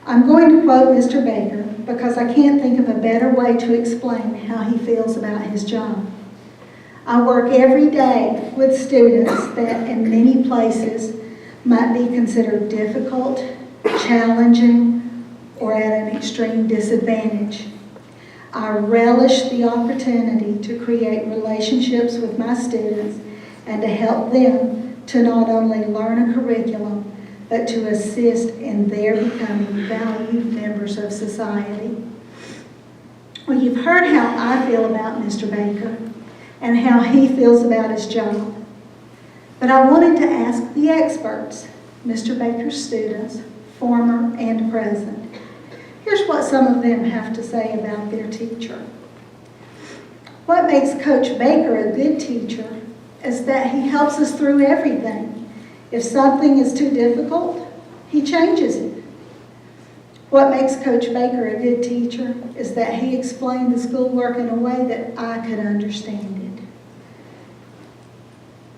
I'm going to quote Mr. Baker because I can't think of a better way to explain how he feels about his job. I work every day with students that in many places might be considered difficult, challenging, or at an extreme disadvantage. I relish the opportunity to create relationships with my students and to help them to not only learn a curriculum, but to assist in their becoming valued members of society. Well, you've heard how I feel about Mr. Baker and how he feels about his job. But I wanted to ask the experts, Mr. Baker's students, former and present. Here's what some of them have to say about their teacher. What makes Coach Baker a good teacher is that he helps us through everything. If something is too difficult, he changes it. What makes Coach Baker a good teacher is that he explained the schoolwork in a way that I could understand it.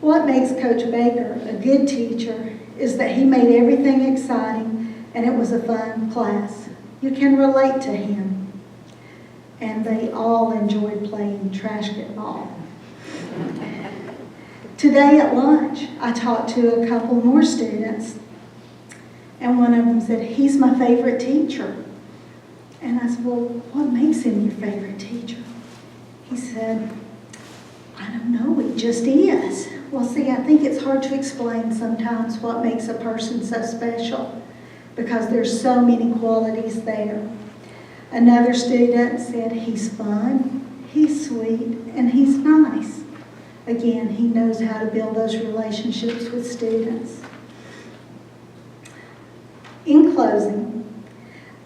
What makes Coach Baker a good teacher is that he made everything exciting and it was a fun class. You can relate to him. And they all enjoyed playing trash ball. Today at lunch, I talked to a couple more students, and one of them said, "He's my favorite teacher." And I said, "Well, what makes him your favorite teacher?" He said, "I don't know, it just is." Well, see, I think it's hard to explain sometimes what makes a person so special, because there's so many qualities there. Another student said, "He's fun, he's sweet, and he's nice." Again, he knows how to build those relationships with students. In closing,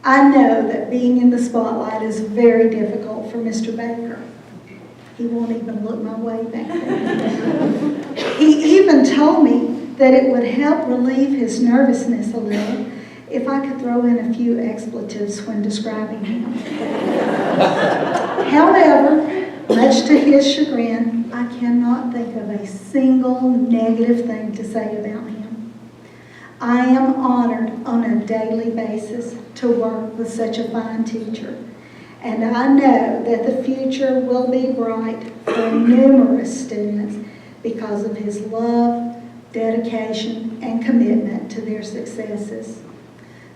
I know that being in the spotlight is very difficult for Mr. Baker. He won't even look my way back there. He even told me that it would help relieve his nervousness a little if I could throw in a few expletives when describing him. However, much to his chagrin, I cannot think of a single negative thing to say about him. I am honored on a daily basis to work with such a fine teacher, and I know that the future will be bright for numerous students because of his love, dedication, and commitment to their successes.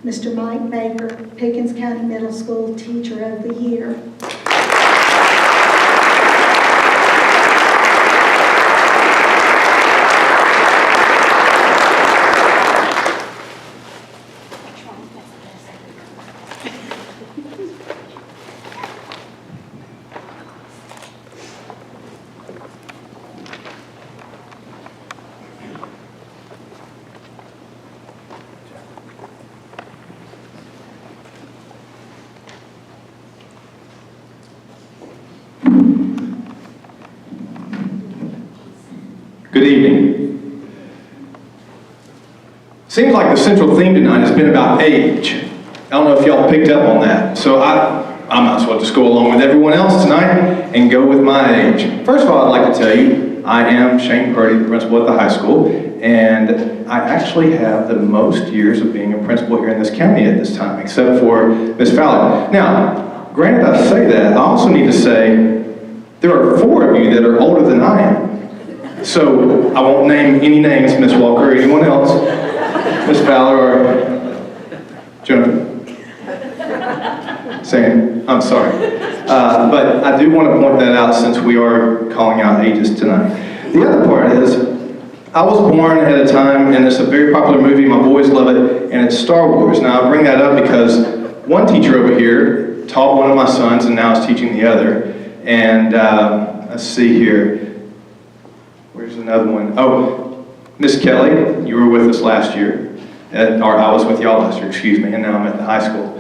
Mr. Mike Baker, Pickens County Middle School Teacher of the Year. Good evening. Seems like the central theme tonight has been about age. I don't know if y'all picked up on that. So I might as well just go along with everyone else tonight and go with my age. First of all, I'd like to tell you I am Shane Purdy, the principal at the high school, and I actually have the most years of being a principal here in this county at this time, except for Ms. Fowler. Now, granted I say that, I also need to say there are 4 of you that are older than I am. So I won't name any names, Ms. Walker or anyone else, Ms. Fowler or Jennifer. Saying, I'm sorry. But I do want to point that out since we are calling out ages tonight. The other part is, I was born at a time, and it's a very popular movie, my boys love it, and it's Star Wars. Now I bring that up because one teacher over here taught one of my sons and now is teaching the other. And let's see here, where's another one? Oh, Miss Kelly, you were with us last year, or I was with y'all last year, excuse me, and now I'm at the high school.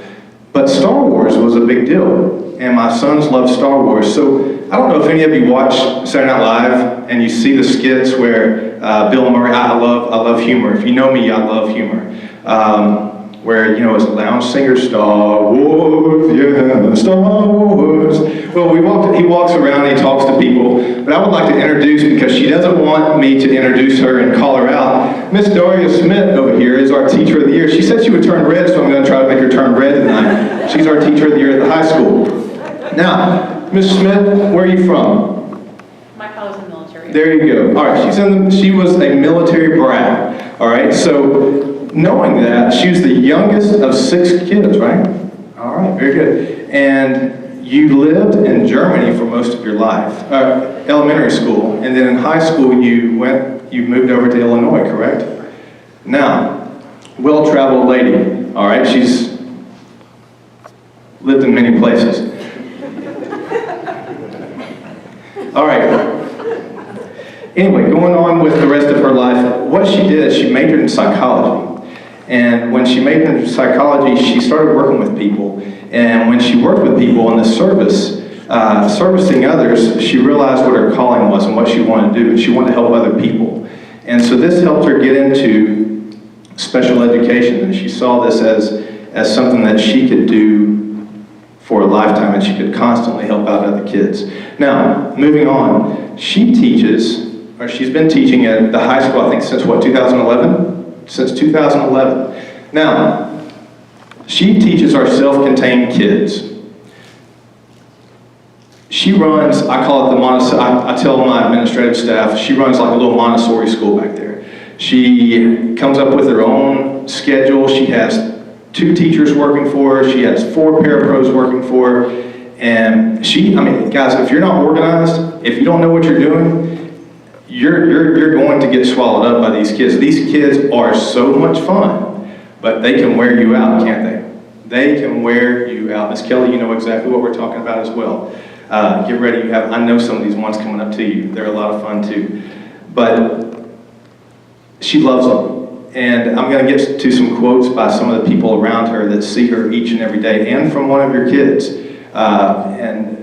But Star Wars was a big deal, and my sons love Star Wars. So I don't know if any of you watch Saturday Night Live and you see the skits where Bill Murray, I love humor. If you know me, I love humor. Where, you know, as a lounge singer, Star Wars, yeah, Star Wars. Well, he walks around and he talks to people, but I would like to introduce, because she doesn't want me to introduce her and call her out, Miss Daria Smith over here is our Teacher of the Year. She said she would turn red, so I'm going to try to make her turn red tonight. She's our Teacher of the Year at the high school. Now, Miss Smith, where are you from? My father's in the military. There you go. All right, she was a military brat. All right, so knowing that, she was the youngest of 6 kids, right? All right, very good. And you lived in Germany for most of your life, elementary school, and then in high school you moved over to Illinois, correct? Now, well-traveled lady, all right? She's lived in many places. All right. Anyway, going on with the rest of her life, what she did is she majored in psychology. And when she majored in psychology, she started working with people. And when she worked with people in the service, servicing others, she realized what her calling was and what she wanted to do. She wanted to help other people. And so this helped her get into special education. And she saw this as something that she could do for a lifetime, and she could constantly help out other kids. Now, moving on, she teaches, or she's been teaching at the high school, I think since what, 2011? Since 2011. Now, she teaches our self-contained kids. She runs, I call it the Montessori, I tell my administrative staff, she runs like a little Montessori school back there. She comes up with her own schedule. She has 2 teachers working for her. She has 4 parapros working for her. And guys, if you're not organized, if you don't know what you're doing, you're going to get swallowed up by these kids. These kids are so much fun, but they can wear you out, can't they? They can wear you out. Miss Kelly, you know exactly what we're talking about as well. Get ready. I know some of these ones coming up to you. They're a lot of fun too. But she loves them. And I'm going to get to some quotes by some of the people around her that see her each and every day, and from one of your kids. And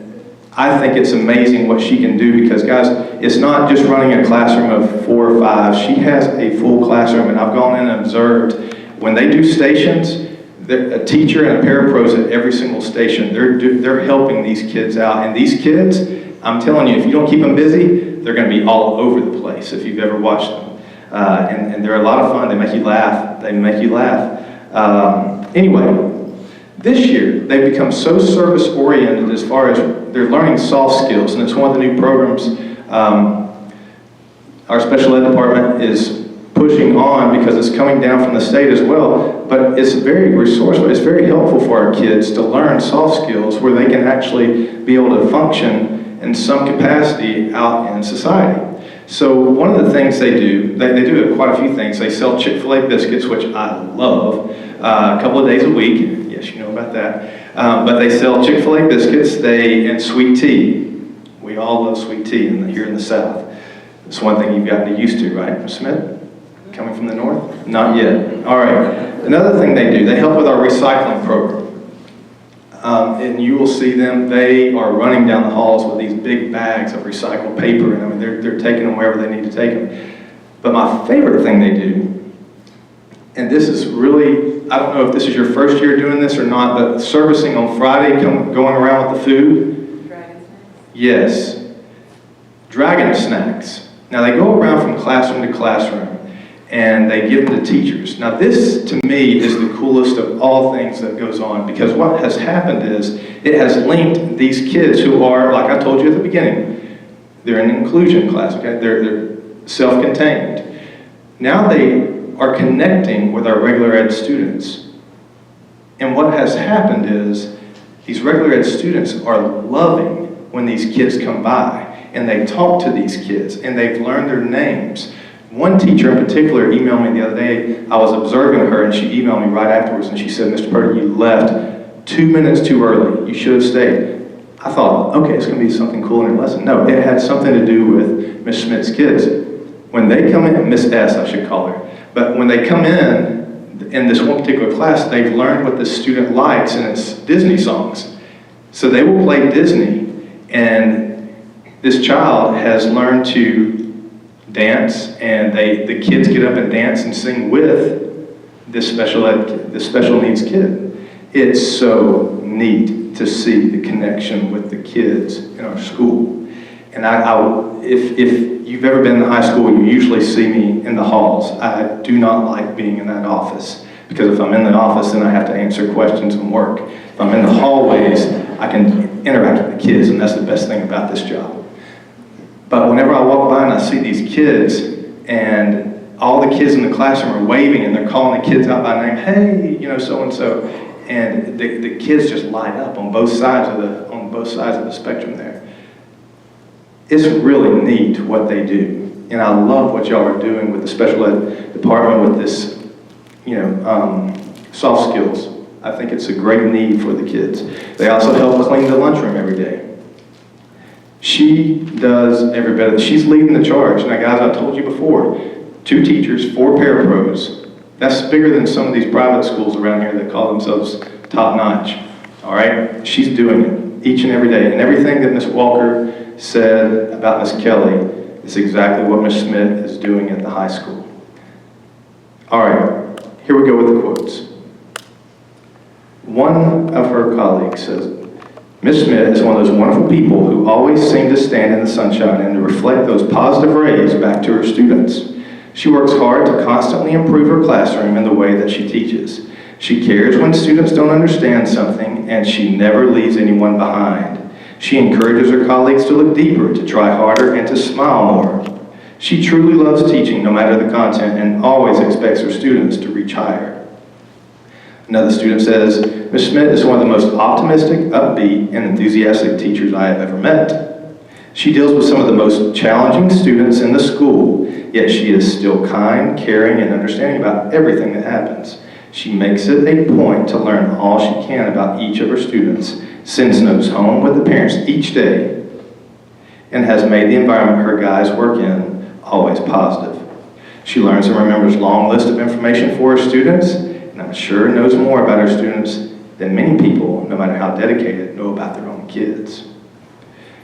I think it's amazing what she can do, because, guys, it's not just running a classroom of 4 or 5. She has a full classroom, and I've gone in and observed when they do stations, a teacher and a parapros at every single station. They're helping these kids out, and these kids, I'm telling you, if you don't keep them busy, they're going to be all over the place if you've ever watched them. And they're a lot of fun. They make you laugh. Anyway, this year, they've become so service-oriented as far as they're learning soft skills, and it's one of the new programs our special ed department is pushing on, because it's coming down from the state as well, but it's very resourceful. It's very helpful for our kids to learn soft skills where they can actually be able to function in some capacity out in society. So one of the things they do, they do quite a few things. They sell Chick-fil-A biscuits, which I love, a couple of days a week. Yes, you know about that. But they sell Chick-fil-A biscuits, and sweet tea. We all love sweet tea here in the South. It's one thing you've gotten used to, right, Ms. Smith? Coming from the North? Not yet. All right. Another thing they do, they help with our recycling program. And you will see them, they are running down the halls with these big bags of recycled paper, and they're taking them wherever they need to take them. But my favorite thing they do, and this is really, I don't know if this is your first year doing this or not, but servicing on Friday, going around with the food. Dragon snacks? Yes. Dragon snacks. Now, they go around from classroom to classroom, and they give them to teachers. Now, this, to me, is the coolest of all things that goes on, because what has happened is it has linked these kids who are, like I told you at the beginning, they're in an inclusion class, okay? They're self-contained. Now they are connecting with our regular ed students. And what has happened is these regular ed students are loving when these kids come by, and they talk to these kids, and they've learned their names. One teacher in particular emailed me the other day. I was observing her, and she emailed me right afterwards, and she said, "Mr. Purdy, you left 2 minutes too early. You should have stayed." I thought, okay, it's going to be something cool in her lesson. No, it had something to do with Miss Schmidt's kids. When they come in, Miss S, I should call her, but when they come in this one particular class, they've learned what the student likes, and it's Disney songs. So they will play Disney, and this child has learned to dance, and the kids get up and dance and sing with this special needs kid. It's so neat to see the connection with the kids in our school. And if you've ever been in high school, you usually see me in the halls. I do not like being in that office, because if I'm in the office, then I have to answer questions and work. If I'm in the hallways, I can interact with the kids, and that's the best thing about this job. But whenever I walk by and I see these kids, and all the kids in the classroom are waving, and they're calling the kids out by name, "Hey, so-and-so," and the kids just light up on both sides of the spectrum there. It's really neat what they do, and I love what y'all are doing with the special ed department with this, soft skills. I think it's a great need for the kids. They also help clean the lunchroom every day. She does every bit of it. She's leading the charge. Now, guys, I told you before, 2 teachers, 4 parapros. That's bigger than some of these private schools around here that call themselves top-notch. All right? She's doing it each and every day. And everything that Ms. Walker said about Ms. Kelley is exactly what Ms. Smith is doing at the high school. All right, here we go with the quotes. One of her colleagues says, "Ms. Smith is one of those wonderful people who always seem to stand in the sunshine and to reflect those positive rays back to her students. She works hard to constantly improve her classroom in the way that she teaches. She cares when students don't understand something, and she never leaves anyone behind. She encourages her colleagues to look deeper, to try harder, and to smile more. She truly loves teaching no matter the content and always expects her students to reach higher." Another student says, "Ms. Smith is one of the most optimistic, upbeat, and enthusiastic teachers I have ever met. She deals with some of the most challenging students in the school, yet she is still kind, caring, and understanding about everything that happens. She makes it a point to learn all she can about each of her students, sends notes home with the parents each day, and has made the environment her guys work in always positive. She learns and remembers a long list of information for her students, and I'm sure knows more about her students than many people, no matter how dedicated, know about their own kids.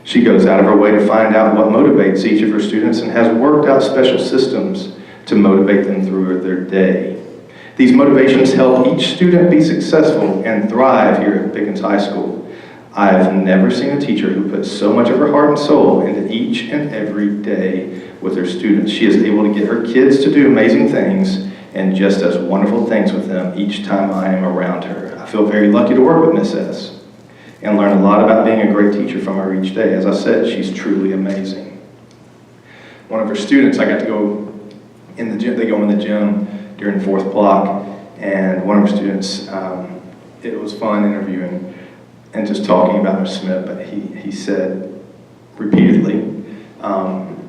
She goes out of her way to find out what motivates each of her students and has worked out special systems to motivate them through their day. These motivations help each student be successful and thrive here at Pickens High School. I have never seen a teacher who puts so much of her heart and soul into each and every day with her students. She is able to get her kids to do amazing things and just does wonderful things with them each time I am around her. I feel very lucky to work with Miss S and learn a lot about being a great teacher from her each day. As I said, she's truly amazing." One of her students, I got to go in the gym, they go in the gym during 4th block, and one of her students, it was fun interviewing and just talking about Ms. Smith, but he said repeatedly,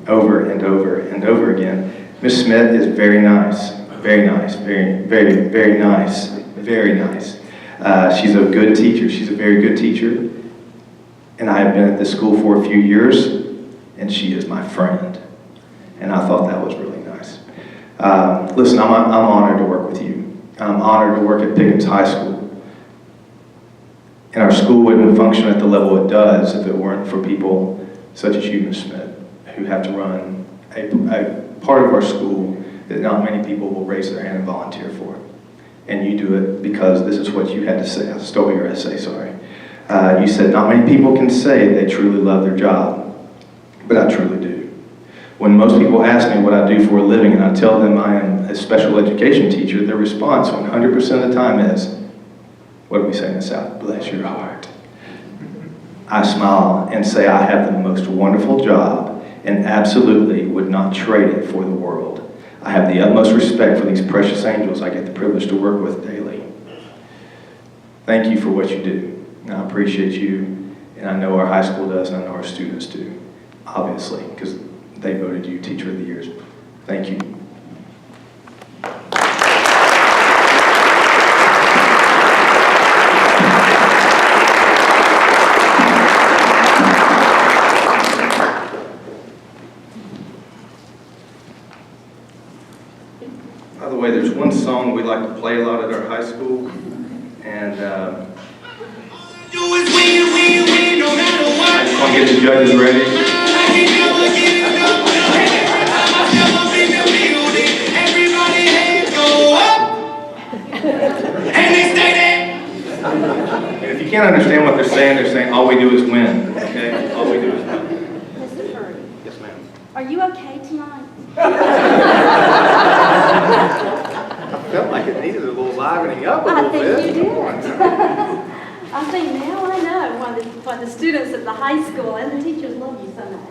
over and over and over again, "Ms. Smith is very nice, very nice, very nice, very nice. She's a good teacher. She's a very good teacher. And I have been at this school for a few years, and she is my friend." And I thought that was really nice. Listen, I'm honored to work with you. I'm honored to work at Pickens High School. And our school wouldn't function at the level it does if it weren't for people such as you, Ms. Smith, who have to run a part of our school that not many people will raise their hand and volunteer for. And you do it because this is what you had to say. I stole your essay, sorry. You said not many people can say they truly love their job, but I truly do. When most people ask me what I do for a living and I tell them I am a special education teacher, their response 100% of the time is, what do we say in the South? Bless your heart. I smile and say I have the most wonderful job and absolutely would not trade it for the world. I have the utmost respect for these precious angels I get the privilege to work with daily. Thank you for what you do. And I appreciate you, and I know our high school does, and I know our students do, obviously, because they voted you Teacher of the Year. Thank you. By the way, there's one song we like to play a lot at our high school, and I just want to get the judges ready. And if you can't understand what they're saying all we do is win, okay? All we do is win. Mr. Purdy, Yes, ma'am. are you okay tonight? I felt like it needed a little livening up a little bit. I think you did. I think now I know why the students at the high school and the teachers love you so much.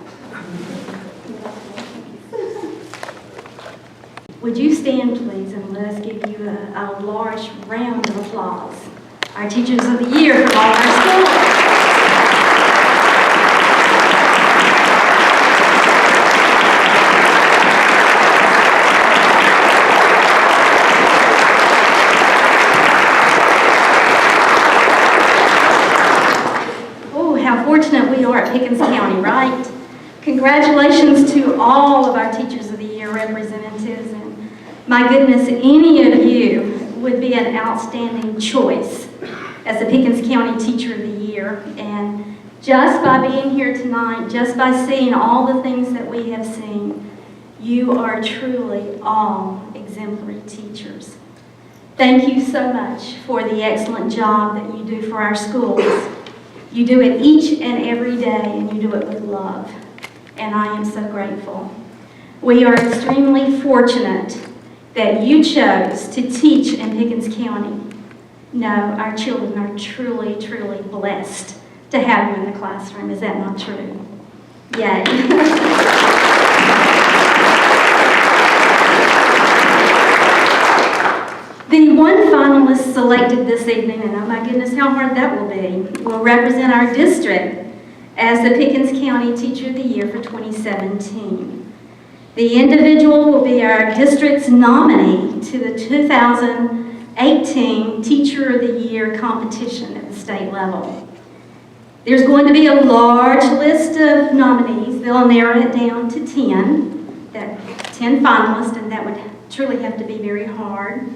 Would you stand, please, and let us give you a large round of applause. Our Teachers of the Year from all our schools. How fortunate we are at Pickens County, right? Congratulations to all of our Teachers of the Year representatives, and my goodness, any of you would be an outstanding choice as the Pickens County Teacher of the Year. And just by being here tonight, just by seeing all the things that we have seen, you are truly all exemplary teachers. Thank you so much for the excellent job that you do for our schools. You do it each and every day, and you do it with love, and I am so grateful. We are extremely fortunate that you chose to teach in Pickens County. No, our children are truly, truly blessed to have you in the classroom. Is that not true? Yay. The one finalist selected this evening, and oh my goodness, how hard that will be, will represent our district as the Pickens County Teacher of the Year for 2017. The individual will be our district's nominee to the 2018 Teacher of the Year competition at the state level. There's going to be a large list of nominees. They'll narrow it down to 10 finalists, and that would truly have to be very hard.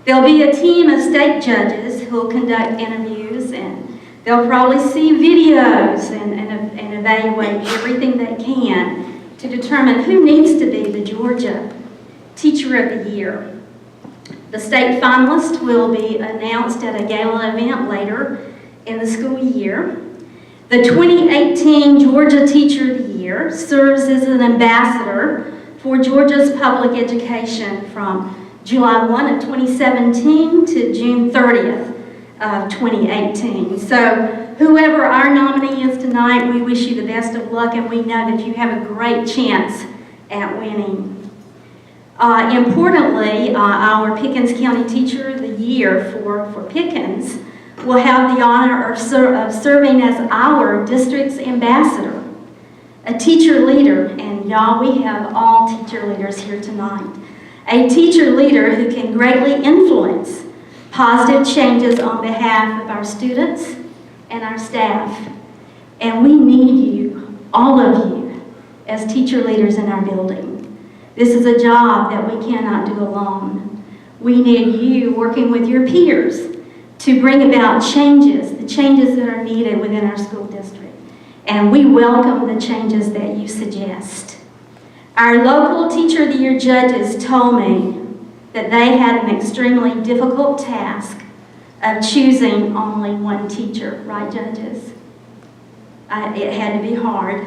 There'll be a team of state judges who will conduct interviews, and they'll probably see videos and evaluate everything they can to determine who needs to be the Georgia Teacher of the Year. The state finalist will be announced at a gala event later in the school year. The 2018 Georgia Teacher of the Year serves as an ambassador for Georgia's public education from July 1 of 2017 to June 30th of 2018. So whoever our nominee is tonight, we wish you the best of luck, and we know that you have a great chance at winning. Importantly, our Pickens County Teacher of the Year for Pickens will have the honor of serving as our district's ambassador, a teacher leader, and y'all, we have all teacher leaders here tonight. A teacher leader who can greatly influence positive changes on behalf of our students and our staff. And we need you, all of you, as teacher leaders in our building. This is a job that we cannot do alone. We need you working with your peers to bring about changes, the changes that are needed within our school district. And we welcome the changes that you suggest. Our local Teacher of the Year judges told me that they had an extremely difficult task of choosing only one teacher, right, judges? It had to be hard.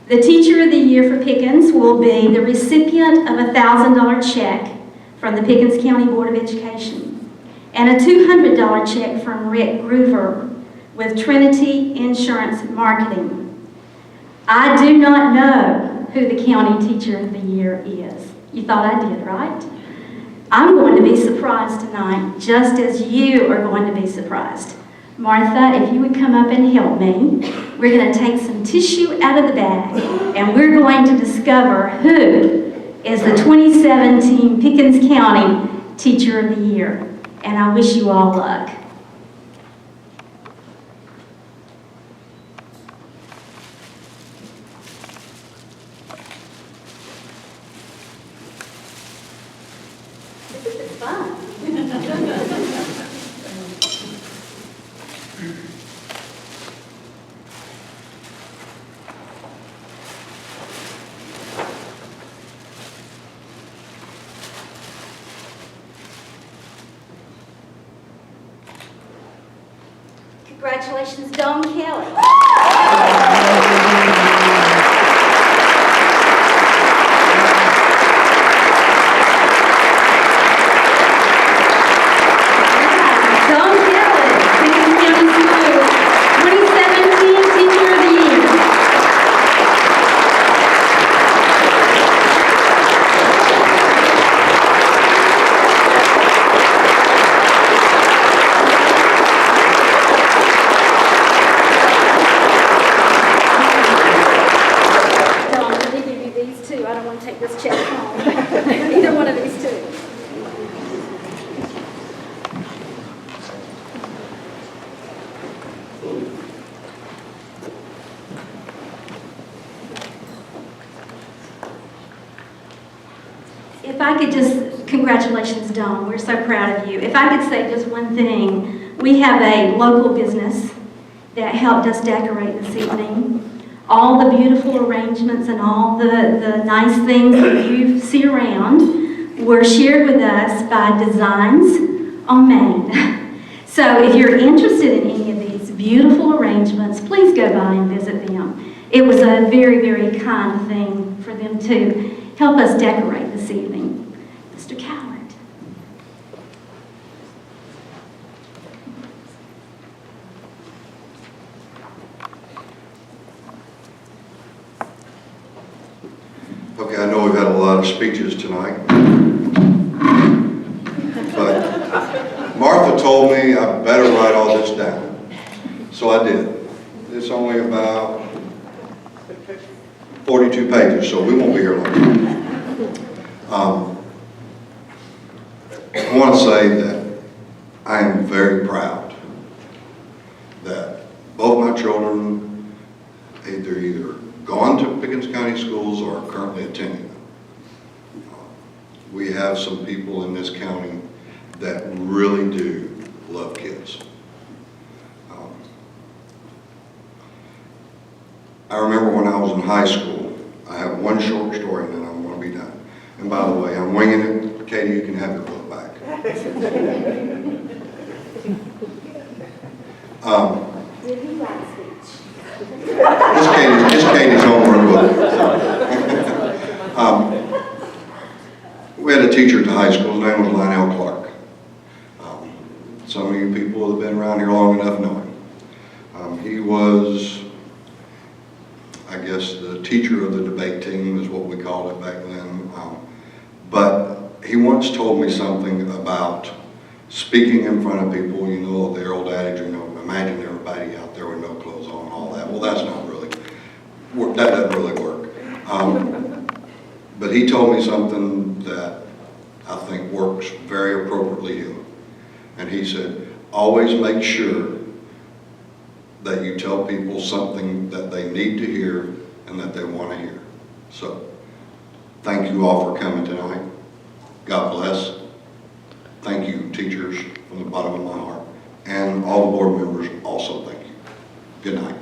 The Teacher of the Year for Pickens will be the recipient of a $1,000 check from the Pickens County Board of Education and a $200 check from Rick Groover with Trinity Insurance Marketing. I do not know who the County Teacher of the Year is. You thought I did, right? I'm going to be surprised tonight, just as you are going to be surprised. Martha, if you would come up and help me, we're going to take some tissue out of the bag, and we're going to discover who is the 2017 Pickens County Teacher of the Year. And I wish you all luck. This is fun. Congratulations, Dawn Kelley. Dawn Kelley, Pickens County Schools 2017 Teacher of the Year. Dawn, let me give you these two. I don't want to take this check home. Either one of these two. If I could just, congratulations, Dawn, we're so proud of you. If I could say just one thing, we have a local business that helped us decorate this evening. All the beautiful arrangements and all the nice things that you see around were shared with us by Designs on Main. So if you're interested in any of these beautiful arrangements, please go by and visit them. It was a very, very kind thing for them to help us decorate this evening. Mr. Coward. Okay, I know we've had a lot of speeches tonight, but Martha told me I better write all this down, so I did. It's only about 42 pages, so we won't be here long. I want to say that I am very proud that both my children either gone to Pickens County Schools or are currently attending them. We have some people in this county that really do love kids. I remember when I was in high school, I have one short story and then I'm going to be done. And by the way, I'm winging it. Katie, you can have your book back. Did he write a speech? It's Katie's homework book. We had a teacher at the high school. His name was Lionel Clark. Some of you people that have been around here long enough know him. He was, I guess, the teacher of the debate team is what we called it back then. But he once told me something about speaking in front of people. You know, the old adage, you know, imagine everybody out there with no clothes on and all that. Well, that's not really, that doesn't really work. But he told me something that I think works very appropriately here. And he said, always make sure that you tell people something that they need to hear and that they want to hear. So, thank you all for coming tonight. God bless. Thank you, teachers, from the bottom of my heart. And all the board members, also thank you. Good night.